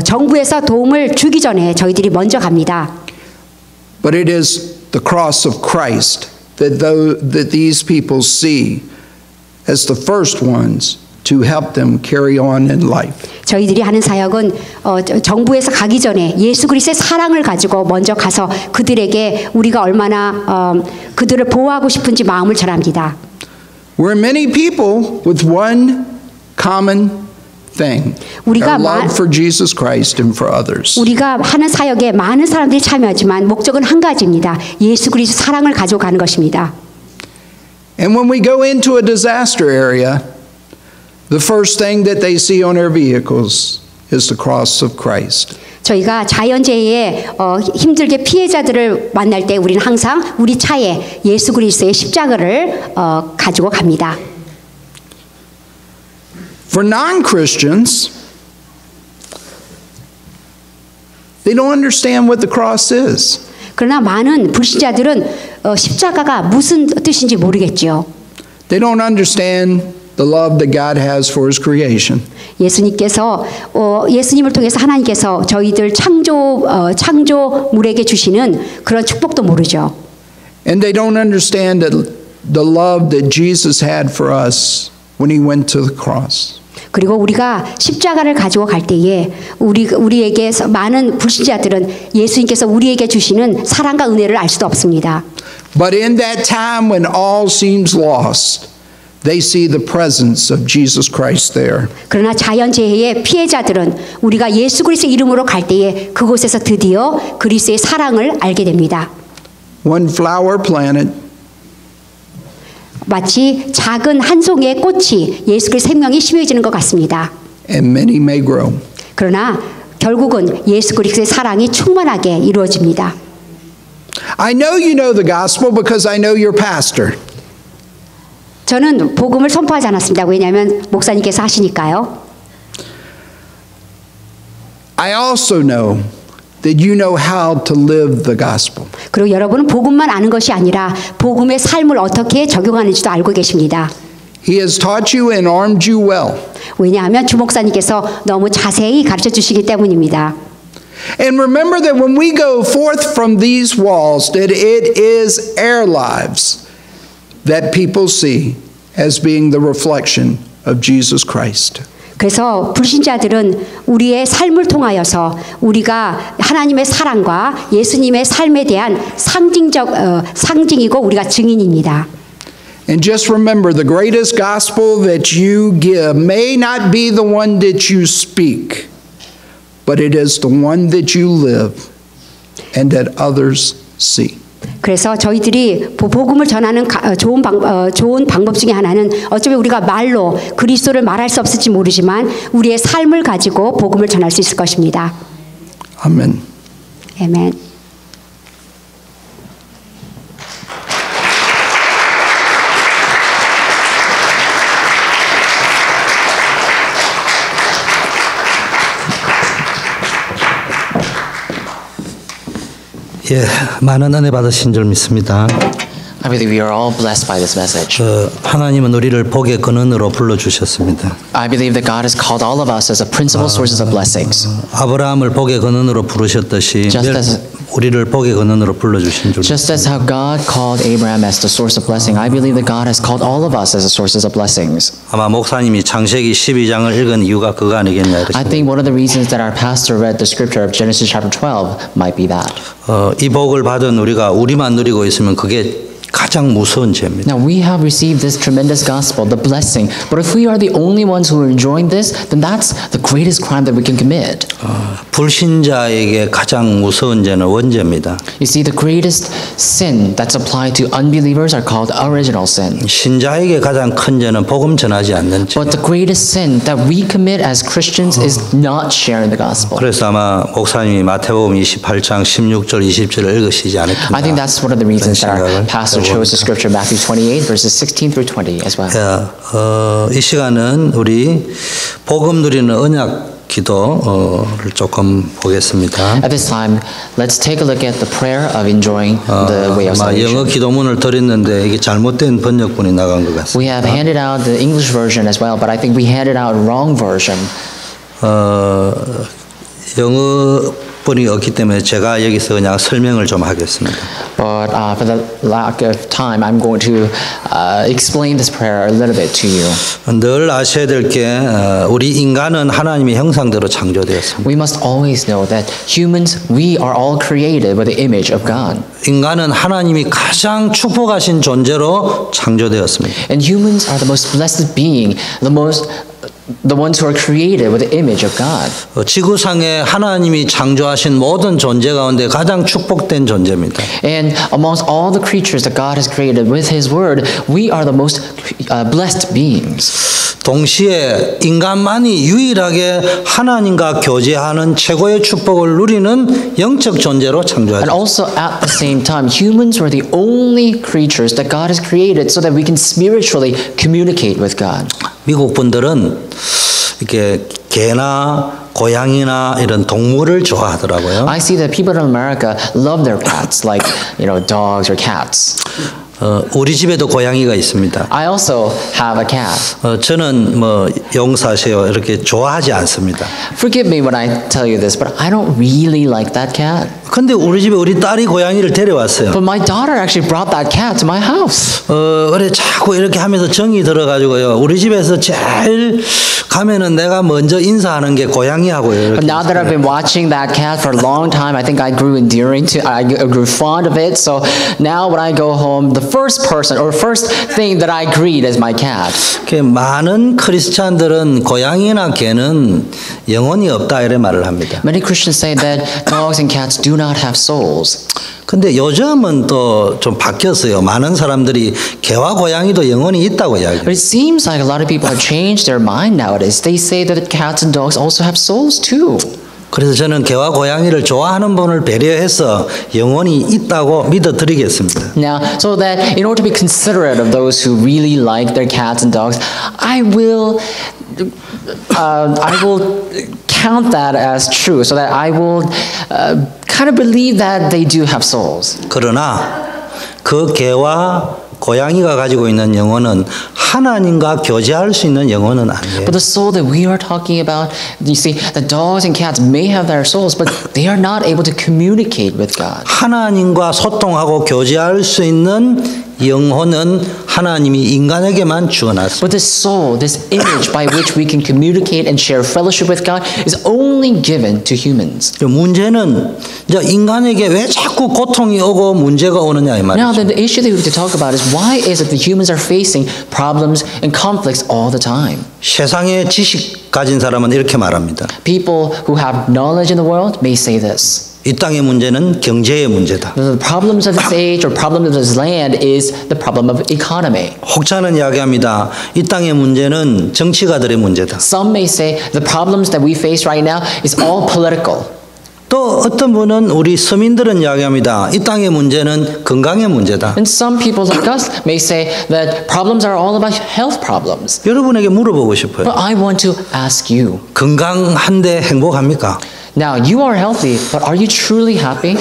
정부에서 도움을 주기 전에 저희들이 먼저 갑니다. But it is the cross of Christ that these people see as the first ones to help them carry on in life. 저희들이 하는 사역은 정부에서 가기 전에 예수 그리스도의 사랑을 가지고 먼저 가서 그들에게 우리가 얼마나 그들을 보호하고 싶은지 마음을 전합니다. We're many people with one common thing. 우리가 Our love for Jesus Christ and for others. 우리가 하는 사역에 많은 사람들이 참여하지만 목적은 한 가지입니다. 예수 그리스도 사랑을 가지고 가는 것입니다. And when we go into a disaster area, the first thing that they see on their vehicles is the cross of Christ. 저희가 자연재해에 힘들게 피해자들을 만날 때 우리는 항상 우리 차에 예수 그리스도의 십자가를 가지고 갑니다. For non-Christians, they don't understand what the cross is. 그러나 많은 불신자들은 십자가가 무슨 뜻인지 모르겠죠. They don't understand the love that God has for His creation. 예수님께서 예수님을 통해서 하나님께서 저희들 창조물에게 주시는 그런 축복도 모르죠. And they don't understand the love that Jesus had for us when He went to the cross. 그리고 우리가 십자가를 가지고 갈 때에 우리에게 많은 불신자들은 예수님께서 우리에게 주시는 사랑과 은혜를 알 수도 없습니다. But in that time when all seems lost, they see the presence of Jesus Christ there. 그러나 자연재해의 피해자들은 우리가 예수 그리스도 이름으로 갈 때에 그곳에서 드디어 그리스도의 사랑을 알게 됩니다. One flower planted, 마치 작은 한 송이의 꽃이 예수 그리스도의 생명이 심어지는 것 같습니다. and many may grow. 그러나 결국은 예수 그리스도의 사랑이 충만하게 이루어집니다. I know you know the gospel because I know your pastor. 저는 복음을 선포하지 않았습니다. 왜냐하면 목사님께서 하시니까요. I also know that you know how to live the gospel. 그리고 여러분은 복음만 아는 것이 아니라 복음의 삶을 어떻게 적용하는지도 알고 계십니다. He has taught you and armed you well. 왜냐하면 주목사님께서 너무 자세히 가르쳐 주시기 때문입니다. And remember that when we go forth from these walls, that it is our lives that people see as being the reflection of Jesus Christ. 그래서 불신자들은 우리의 삶을 통하여서 우리가 하나님의 사랑과 예수님의 삶에 대한 상징이고 우리가 증인입니다. And just remember, the greatest gospel that you give may not be the one that you speak, but it is the one that you live and that others see. 그래서 저희들이 복음을 전하는 좋은 방법 중에 하나는 어쩌면 우리가 말로 그리스도를 말할 수 없을지 모르지만 우리의 삶을 가지고 복음을 전할 수 있을 것입니다. 아멘. 아멘. 예, 많은 은혜 받으신 줄 믿습니다. I believe we are all blessed by this message. 하나님은 우리를 복의 근원으로 불러주셨습니다. I believe that God has called all of us as a principal sources of blessings. 아브라함을 복의 근원으로 부르셨듯이 우리를 복의 근원으로 불러주신 줄 Just as how God called Abraham as the source of blessing, I believe that God has called all of us as the sources of blessings. 아마 목사님이 창세기 12장을 읽은 이유가 그거 아니겠냐 I think one of the reasons that our pastor read the scripture of Genesis chapter 12 might be that. 이 복을 받은 우리가 우리만 누리고 있으면 그게 가장 무서운 죄입니다. Now we have received this tremendous gospel, the blessing. But if we are the only ones who are enjoying this, then that's the greatest crime that we can commit. 불신자에게 가장 무서운 죄는 원죄입니다. You see, the greatest sin that's applied to unbelievers are called original sin. 신자에게 가장 큰 죄는 복음 전하지 않는 죄. But the greatest sin that we commit as Christians is not sharing the gospel. 그래서 아마 목사님이 마태복음 28장 16절 20절을 읽으시지 않았겠나. I think that's one of the reasons that our pastor chose the scripture Matthew 28 verses 16 through 20 as well. 이 시간은 우리 복음 누리는 언약 기도를 조금 보겠습니다. At this time, let's take a look at the prayer of enjoying the way of salvation. 영어 기도문을 드렸는데 이게 잘못된 번역본이 나간 것 같습니다. We have handed out the English version as well, but I think we handed out a wrong version. 영어본이 없기 때문에 제가 여기서 그냥 설명을 좀 하겠습니다. But for the lack of time, I'm going to explain this prayer a little bit to you. 늘 아셔야 될 게 우리 인간은 하나님의 형상대로 창조되었습니다. We must always know that humans, we are all created with the image of God. 인간은 하나님이 가장 축복하신 존재로 창조되었습니다. And humans are the most blessed being, the ones who are created with the image of God. 지구상에 하나님이 창조하신 모든 존재 가운데 가장 축복된 존재입니다. And amongst all the creatures that God has created with His Word, we are the most blessed beings. 동시에 인간만이 유일하게 하나님과 교제하는 최고의 축복을 누리는 영적 존재로 And 창조하셨습니다. also at the same time, humans were the only creatures that God has created so that we can spiritually communicate with God. 미국 분들은 이렇게 개나 고양이나 이런 동물을 좋아하더라고요. I see that people in America love their pets, like dogs or cats. 우리 집에도 고양이가 있습니다. I also have a cat. 저는 용서하세요. 이렇게 좋아하지 않습니다. Forgive me when I tell you this, but I don't really like that cat. 근데 우리 집에 우리 딸이 고양이를 데려왔어요. But my daughter actually brought that cat to my house. 그래 자꾸 이렇게 하면서 정이 들어가지고요. 우리 집에서 제일 가면은 내가 먼저 인사하는 게 고양이하고요. But now that I've been watching that cat for a long time, I think I grew fond of it. So now when I go home, the first thing that I greet is my cat. 많은 크리스찬들은 고양이나 개는 영혼이 없다 이래 말을 합니다. Many Christians say that dogs and cats do not have souls. 근데 요즘은 또 좀 바뀌었어요. 많은 사람들이 개와 고양이도 영혼이 있다고 이야기해요. But it seems like a lot of people have changed their mind nowadays. They say that cats and dogs also have souls too. 그래서 저는 개와 고양이를 좋아하는 분을 배려해서 영혼이 있다고 믿어드리겠습니다. Now, so that in order to be considerate of those who really like their cats and dogs, I will count that as true, so that I will kind of believe that they do have souls. 그러나 그 개와 고양이가 가지고 있는 영혼은 하나님과 교제할 수 있는 영혼은 아니에요. But the soul that we are talking about, you see, the dogs and cats may have their souls, but they are not able to communicate with God. 하나님과 소통하고 교제할 수 있는 영혼은 하나님이 인간에게만 주어놨습니다. But this soul, this image by which we can communicate and share fellowship with God is only given to humans. 문제는 이제 인간에게 왜 자꾸 고통이 오고 문제가 오느냐 이 말이죠. Now, the issue that we have to talk about is why is it that humans are facing problems and conflicts all the time? 세상에 지식 가진 사람은 이렇게 말합니다. People who have knowledge in the world may say this. 이 땅의 문제는 경제의 문제다. The problems of this age or problems of this land is the problem of economy. 혹자는 이야기합니다. 이 땅의 문제는 정치가들의 문제다. Some may say the problems that we face right now is all political. 또 어떤 분은 우리 서민들은 이야기합니다. 이 땅의 문제는 건강의 문제다. And some people like us may say that problems are all about health problems. 여러분에게 물어보고 싶어요. But I want to ask you. 건강한데 행복합니까? Now, you are healthy, but are you truly happy?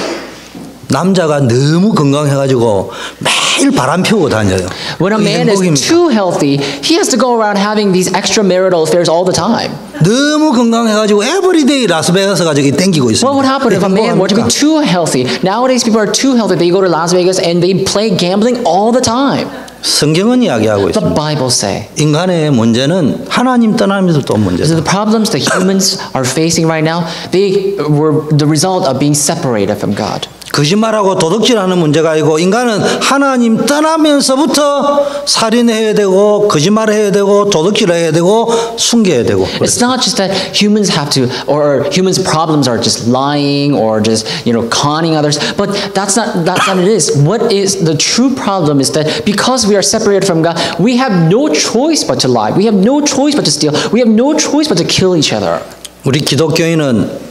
남자가 너무 건강해가지고 매일 바람 피우고 다녀요. When a man is too healthy, he has to go around having these extramarital affairs all the time. 너무 건강해가지고 에브리데이 라스베가스 가지고 땡기고 있습니다. What would happen if a man were to be too healthy? Nowadays, people are too healthy. They go to Las Vegas and they play gambling all the time. 성경은 이야기하고 The 있습니다. Bible say. 인간의 문제는 하나님 떠나면서 또 So 문제다. the problems that humans are facing right now, they were the result of being separated from God. 거짓말하고 도둑질하는 문제가 아니고 인간은 하나님 떠나면서부터 살인해야 되고 거짓말해야 되고 도둑질해야 되고 숨겨야 되고. It's not just that humans have to, or humans' problems are just lying or just conning others, but that's not what it is. What is the true problem is that because we are separated from God, we have no choice but to lie. We have no choice but to steal. We have no choice but to kill each other. 우리 기독교인은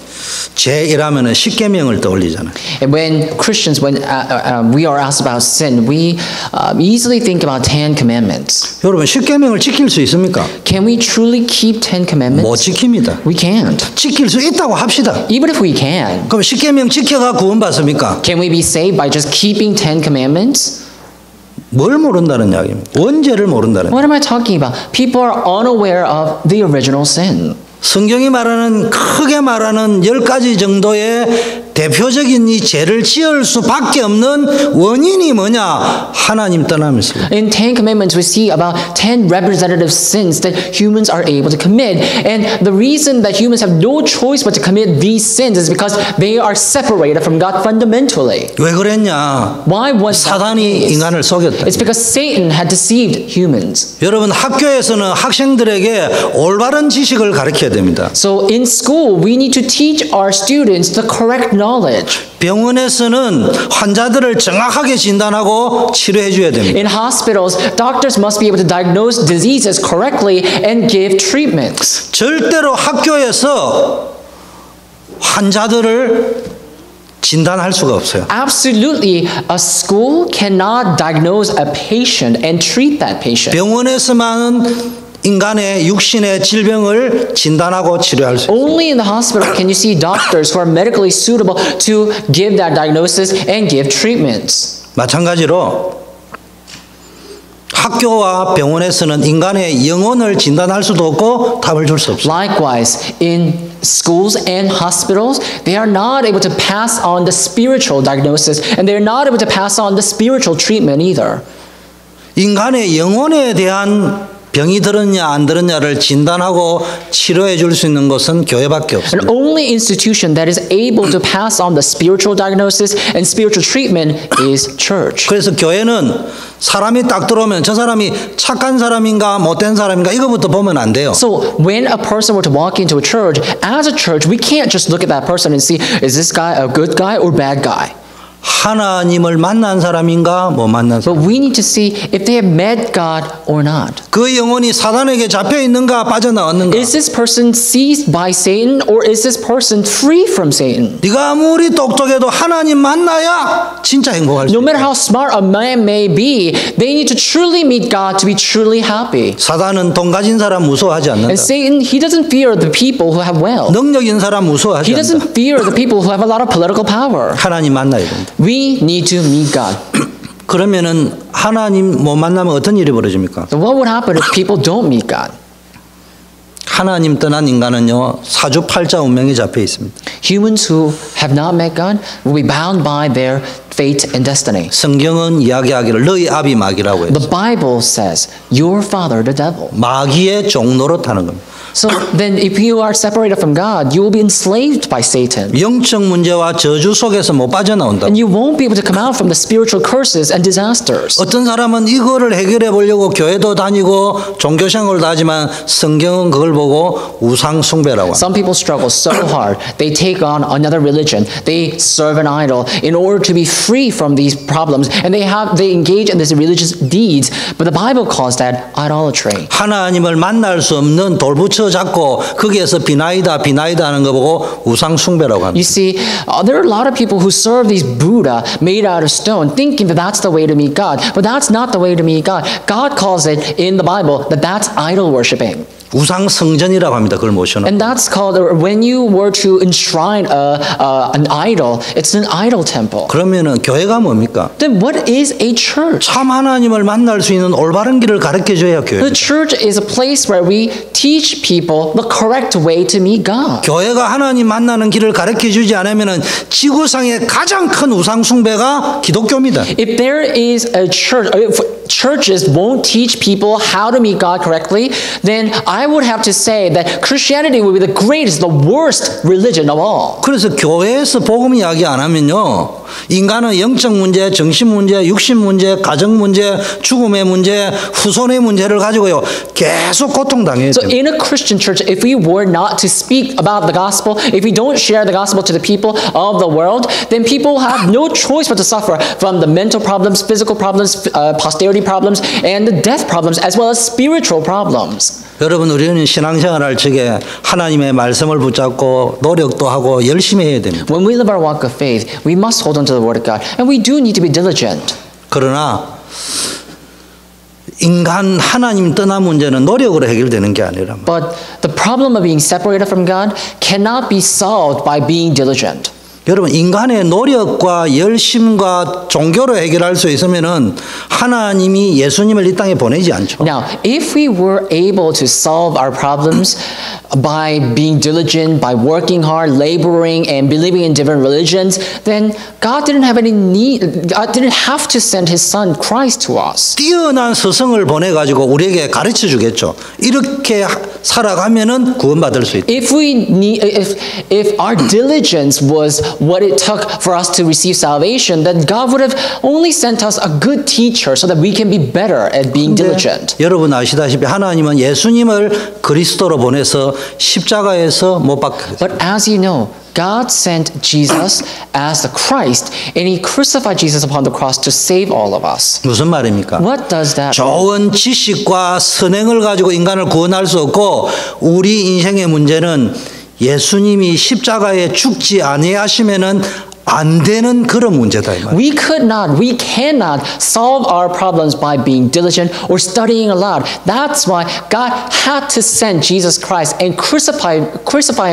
죄일하면은 십계명을 떠올리잖아요. And when Christians, when we are asked about sin, we easily think about 10 commandments. 여러분 십계명을 지킬 수 있습니까? Can we truly keep 10 못 commandments? 지킵니다. We can't. 지킬 수 있다고 합시다. Even if we can, 그럼 십계명 지켜가 구원받습니까? can we be saved by just keeping 10 commandments? 뭘 모른다는 이야기입니다. 원죄를 모른다는. What am I talking about? People are unaware of the original sin. 성경이 말하는 크게 말하는 10가지 정도의 대표적인 이 죄를 지을 수밖에 없는 원인이 뭐냐? 하나님 떠나면서. In 10 commandments we see about 10 representative sins that humans are able to commit. And the reason that humans have no choice but to commit these sins is because they are separated from God fundamentally. 왜 그랬냐? Why was that 사단이 the case? 인간을 속였다. It's because Satan had deceived humans. 여러분 학교에서는 학생들에게 올바른 지식을 가르쳐야 됩니다. So in school we need to teach our students the correct knowledge. 병원에서는 환자들을 정확하게 진단하고 치료해 줘야 됩니다. In hospitals, doctors must be able to diagnose diseases correctly and give treatments. 절대로 학교에서 환자들을 진단할 수가 없어요. Absolutely, a school cannot diagnose a patient and treat that patient. 병원에서만은 인간의 육신의 질병을 진단하고 치료할 수 있어요. Only in the hospital can you see doctors who are medically suitable to give that diagnosis and give treatments. 마찬가지로 학교와 병원에서는 인간의 영혼을 진단할 수도 없고 답을 줄 수 없어요. Likewise, in schools and hospitals, they are not able to pass on the spiritual diagnosis and they're not able to pass on the spiritual treatment either. 인간의 영혼에 대한 병이 들었냐 안 들었냐를 진단하고 치료해 줄 수 있는 것은 교회밖에 없습니다. An only institution that is able to pass on the spiritual diagnosis and spiritual treatment is church. 그래서 교회는 사람이 딱 들어오면 저 사람이 착한 사람인가 못된 사람인가 이거부터 보면 안 돼요. So when a person were to walk into a church, as a church, we can't just look at that person and see, is this guy a good guy or bad guy? 하나님을 만난 사람인가 못 만난 사람. But we need to see if they have met God or not. 그 영혼이 사단에게 잡혀 있는가 빠져나왔는가. Is this person seized by Satan or is this person free from Satan? 네가 아무리 똑똑해도 하나님 만나야 진짜 행복할 수 No 있다. matter how smart a man may be, they need to truly meet God to be truly happy. 사단은 돈 가진 사람 무서워하지 않는다. And Satan, he doesn't fear the people who have wealth. 능력 있는 사람 무서워하지 He 않는다. doesn't fear the people who have a lot of political power. 하나님 만나야 된다. We need to meet God. 그러면은 하나님 못 만나면 어떤 일이 벌어집니까? So what would happen if people don't meet God? 하나님 떠난 인간은요 사주팔자 운명에 잡혀 있습니다. Humans who have not met God will be bound by their fate and destiny. 성경은 이야기하기를 너희 아비 마귀라고 해요. The Bible says, your father, the devil. 마귀의 종노릇하는 겁니다. So then if you are separated from God, you will be enslaved by Satan. 영적 문제와 저주 속에서 못 빠져나온다. And you won't be able to come out from the spiritual curses and disasters. 어떤 사람은 이거를 해결해 보려고 교회도 다니고 종교생활도 하지만 성경은 그걸 보고 우상 숭배라고 합니다. Some people struggle so hard. They take on another religion. They serve an idol in order to be free from these problems. And they engage in these religious deeds. But the Bible calls that idolatry. 하나님을 만날 수 없는 돌부처 잡고 거기에서 비나이다 하는 거 보고 우상 숭배라고 합니다. You see, there are a lot of people who serve these Buddha made out of stone, thinking that that's the way to meet God. But that's not the way to meet God. God calls it in the Bible that that's idol worshiping. 우상 성전이라고 합니다. 그걸 모셔놓고. And that's called, when you were to enshrine an idol, it's an idol temple. 그러면은 교회가 뭡니까? Then what is a church? 참 하나님을 만날 수 있는 올바른 길을 가르쳐줘야 The 교회입니다. church is a place where we teach people the correct way to meet God. 교회가 하나님 만나는 길을 가르쳐주지 않으면은 지구상의 가장 큰 우상 숭배가 기독교입니다. If there is a church, if churches won't teach people how to meet God correctly, then I would have to say that Christianity will be the greatest, the worst religion of all. 그래서 교회에서 복음 이야기 안 하면요, 인간의 영적 문제, 정신 문제, 육신 문제, 가정 문제, 죽음의 문제, 후손의 문제를 가지고요 계속 고통당해요. So in a Christian church, if we were not to speak about the gospel, if we don't share the gospel to the people of the world, then people have no choice but to suffer from the mental problems, physical problems, posterity problems, and the death problems, as well as spiritual problems. 여러분, 우리는 신앙생활 할 적에 하나님의 말씀을 붙잡고 노력도 하고 열심히 해야 됩니다. When we live our walk of faith, we must hold on to the word of God, and we do need to be diligent. 그러나 인간 하나님 떠난 문제는 노력으로 해결되는 게 아니라 But the problem of being separated from God cannot be solved by being diligent. 여러분, 인간의 노력과 열심과 종교로 해결할 수 있으면은 하나님이 예수님을 이 땅에 보내지 않죠. Now, if we were able to solve our problems by being diligent, by working hard, laboring, and believing in different religions, then God didn't have any need, God didn't have to send His Son Christ to us. 뛰어난 스승을 보내가지고 우리에게 가르쳐 주겠죠. 이렇게 살아가면은 구원받을 수 있다. If our diligence was what it took for us to receive salvation, then God would have only sent us a good teacher so that we can be better at being diligent. 여러분 아시다시피 하나님은 예수님을 그리스도로 보내서 십자가에서 못 박혔어요. But as you know, God sent Jesus as the Christ, and He crucified Jesus upon the cross to save all of us. 무슨 말입니까? What does that mean? 좋은 지식과 선행을 가지고 인간을 구원할 수 없고 우리 인생의 문제는 예수님이 십자가에 죽지 아니하시면은 안 되는 그런 문제다 이 말. We cannot solve our problems by being diligent or studying a lot. That's why God had to send Jesus Christ and crucify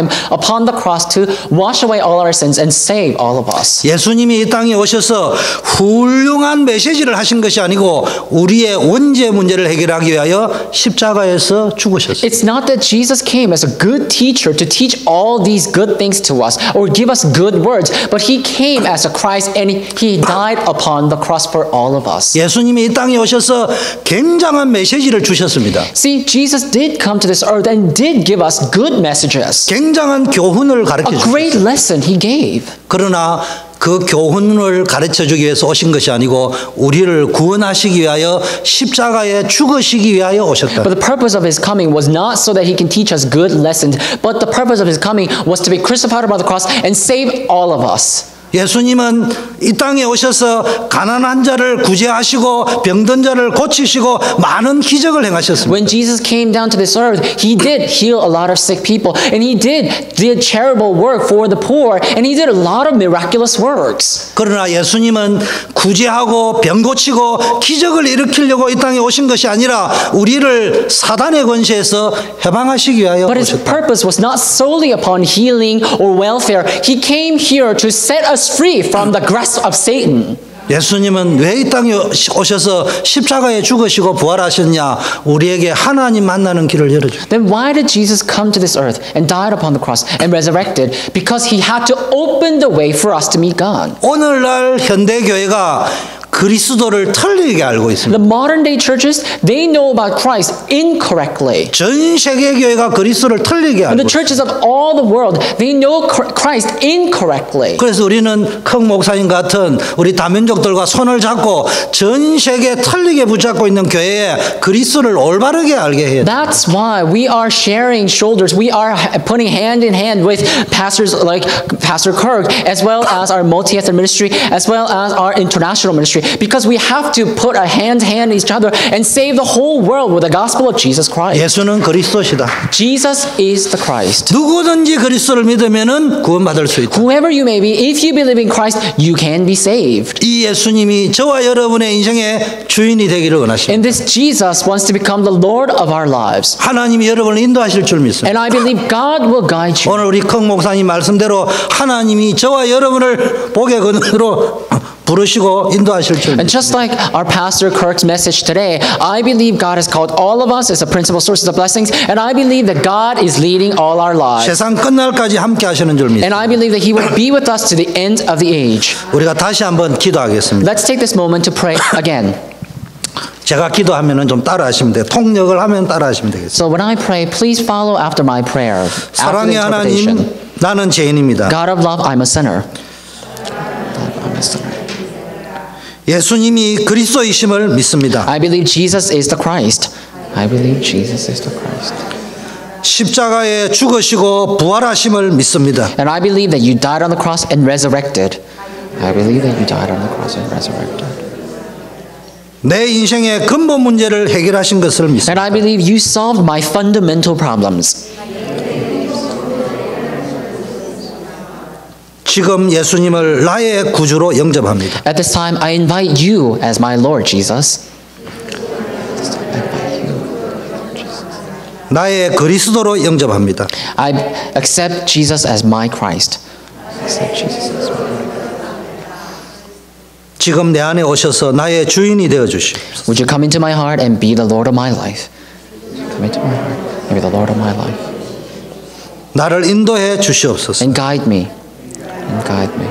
Him upon the cross to wash away all our sins and save all of us. 예수님이 이 땅에 오셔서 훌륭한 메시지를 하신 것이 아니고 우리의 원죄 문제를 해결하기 위하여 십자가에서 죽으셨어요. It's not that Jesus came as a good teacher to teach all these good things to us or give us good words, but He came as a Christ and He died upon the cross for all of us. 예수님이 이 땅에 오셔서 굉장한 메시지를 주셨습니다. See, Jesus did come to this earth and did give us good messages. 굉장한 교훈을 가르쳐 A 주셨어요. great lesson He gave. 그러나 그 교훈을 가르쳐주기 위해서 오신 것이 아니고 우리를 구원하시기 위하여 십자가에 죽으시기 위하여 오셨다. But the purpose of His coming was not so that He can teach us good lessons, but the purpose of His coming was to be crucified upon the cross and save all of us. 예수님은 이 땅에 오셔서 가난한 자를 구제하시고 병든 자를 고치시고 많은 기적을 행하셨습니다. When Jesus came down to this earth, He did heal a lot of sick people, and He did charitable work for the poor, and He did a lot of miraculous works. 그러나 예수님은 구제하고 병 고치고 기적을 일으키려고 이 땅에 오신 것이 아니라 우리를 사단의 권세에서 해방하시기 위하여 But His 오셨다. purpose was not solely upon healing or welfare. He came here to set us free from the grasp of Satan. 예수님은 왜 이 땅에 오셔서 십자가에 죽으시고 부활하셨냐? 우리에게 하나님 만나는 길을 열어주셨다. Then why did Jesus come to this earth and died upon the cross and resurrected? Because He had to open the way for us to meet God. 오늘날 현대 교회가 그리스도를 틀리게 알고 있습니다. The modern day churches, they know about Christ incorrectly. 전 세계 교회가 그리스도를 틀리게 And 알고 the churches of all the world, they know Christ incorrectly. 그래서 우리는 큰 목사님 같은 우리 다민족들과 손을 잡고 전 세계 틀리게 붙잡고 있는 교회에 그리스도를 올바르게 알게 해야 돼. That's why we are sharing shoulders. We are putting hand in hand with pastors like Pastor Kirk, as well as our multi-ethnic ministry, as well as our international ministry. because we have to put a hand in each other and save the whole world with the gospel of Jesus Christ. 예수는 그리스도시다. Jesus is the Christ. 누구든지 그리스도를 믿으면은 구원받을 수 있다. Whoever you may be, if you believe in Christ, you can be saved. 이 예수님이 저와 여러분의 인생의 주인이 되기를 원하십니다. And this Jesus wants to become the Lord of our lives. 하나님이 여러분을 인도하실 줄 믿습니다. And I believe God will guide you. 오늘 우리 컹 목사님 말씀대로 하나님이 저와 여러분을 복의 근원으로 부르시고 인도하실 줄 And 믿습니다. just like our Pastor Kirk's message today, I believe God has called all of us as the principal sources of blessings, and I believe that God is leading all our lives. 세상 끝날까지 함께 하시는 줄 And 믿습니다. I believe that He will be with us to the end of the age. 우리가 다시 한번 기도하겠습니다. Let's take this moment to pray again. 제가 기도하면은 좀 따라하시면 돼요. 통역을 하면 따라하시면 되겠습니다. So when I pray, please follow after my prayer. After the 사랑의 interpretation. 하나님, 나는 죄인입니다. God of love, I'm a sinner. I'm a sinner. 예수님이 그리스도이심을 믿습니다. I believe Jesus is the Christ. I believe Jesus is the Christ. 십자가에 죽으시고 부활하심을 믿습니다. And I believe that you died on the cross and resurrected. I believe that you died on the cross and resurrected. 내 인생의 근본 문제를 해결하신 것을 믿습니다. And I believe you solved my fundamental problems. 지금 예수님을 나의 구주로 영접합니다. At this time, I invite you as my Lord Jesus. 나의 그리스도로 영접합니다. I accept Jesus as my Christ. Accept Jesus as my 지금 내 안에 오셔서 나의 주인이 되어 주시옵소서. Would you come into my heart and be the Lord of my life? Come into my heart and be the Lord of my life. 나를 인도해 주시옵소서. And guide me. And guide me.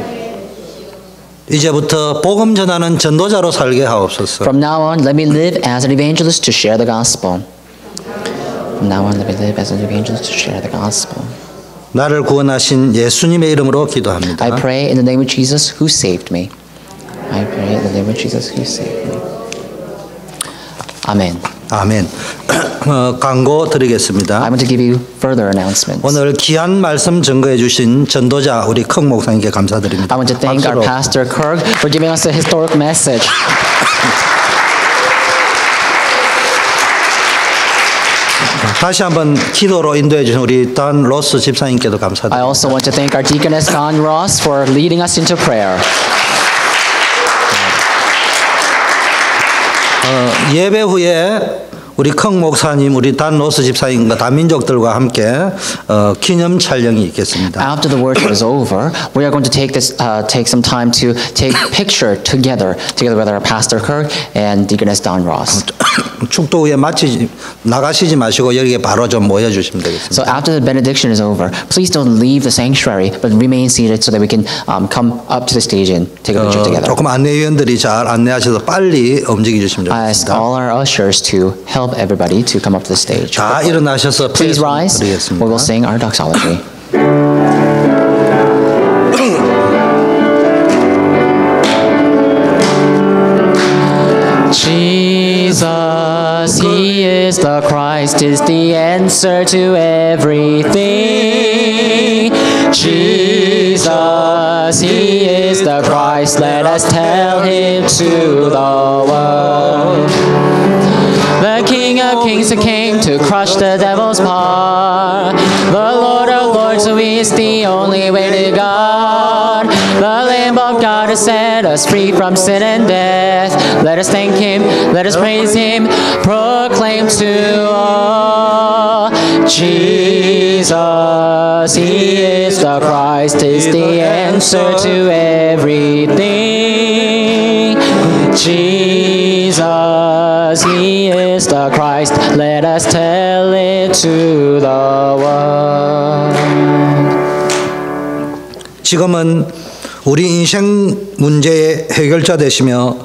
이제부터 복음 전하는 전도자로 살게 하옵소서. From now on, let me live as an evangelist to share the gospel. From now on, let me live as an evangelist to share the gospel. 나를 구원하신 예수님의 이름으로 기도합니다. I pray in the name of Jesus who saved me. I pray in the name of Jesus who saved me. Amen. 아멘. 광고 드리겠습니다. I want to give you further announcements. 오늘 귀한 말씀 증거해 주신 전도자 우리 컹 목사님께 감사드립니다. I want to thank our 박수로. pastor Kirk for giving us a historic message. 다시 한번 기도로 인도해 주신 우리 단 로스 집사님께도 I 감사드립니다. also want to thank our deaconess Don Ross for leading us into prayer. 예배 후에 우리 컹 목사님, 우리 단 로스 집사님과 다민족들과 함께 기념 촬영이 있겠습니다. After the worship is over, we are going to take some time to take picture together with our pastor Kirk and deaconess Don Ross. 축도 후에 나가시지 마시고 여기에 바로 좀 모여 주시면 되겠습니다. So after the benediction is over, please don't leave the sanctuary, but remain seated so that we can come up to the stage and take a picture together. 조금 안내위원들이 잘 안내하셔서 빨리 움직여 주시면 I ask 좋겠습니다. all our ushers to help everybody to come up to the stage. 다 일어나셔서 Please rise. We 드리겠습니다. will sing our doxology. Jesus, He is the Christ, is the answer to everything. Jesus, He is the Christ, let us tell Him to the world. The King of Kings who came to crush the devil's power. The Lord of Lords who is the only way to God. The Lamb of God has set us free from sin and death. Let us thank Him, let us praise Him, proclaim to all. Jesus, He is the Christ, is the answer to everything. Jesus, He is the Christ, let us tell it to the world. 지금은 우리 인생 문제의 해결자 되시며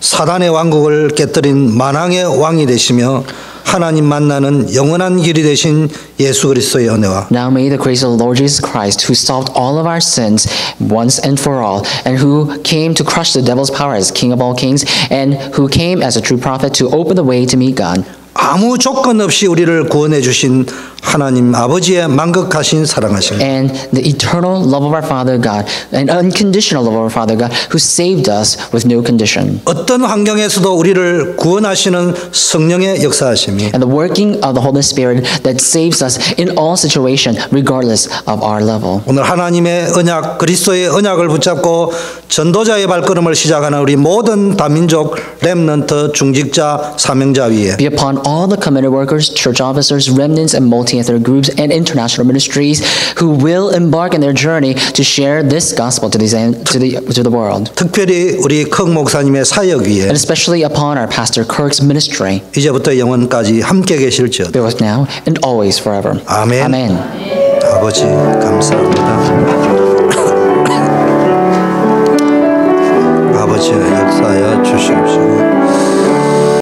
사단의 왕국을 깨뜨린 만왕의 왕이 되시며 하나님 만나는 영원한 길이 되신 예수 그리스도의 은혜와 Now may the grace of the Lord Jesus Christ, who solved all of our sins once and for all, and who came to crush the devil's power as King of all kings, and who came as a true prophet to open the way to meet God. 아무 조건 없이 우리를 구원해 주신 하나님 아버지의 만극하신 사랑하심. And the eternal love of our Father God, and unconditional love of our Father God, who saved us with no condition. 어떤 환경에서도 우리를 구원하시는 성령의 역사하심이 And the working of the Holy Spirit that saves us in all situations, regardless of our level. 오늘 하나님의 언약, 그리스도의 언약을 붙잡고 전도자의 발걸음을 시작하는 우리 모든 다민족 렘넌트 중직자 사명자 위에 Be upon all the committed workers, church officers, remnants, and multi-ethnic groups and international ministries who will embark in their journey to share this gospel to the world. 특별히 우리 컥 목사님의 사역 위에 And especially upon our Pastor Kirk's ministry, 이제부터 영원까지 함께 계실지어다. be with now and always forever. 아멘. Amen. 아버지 감사합니다. 아버지의 역사하여 주시옵시고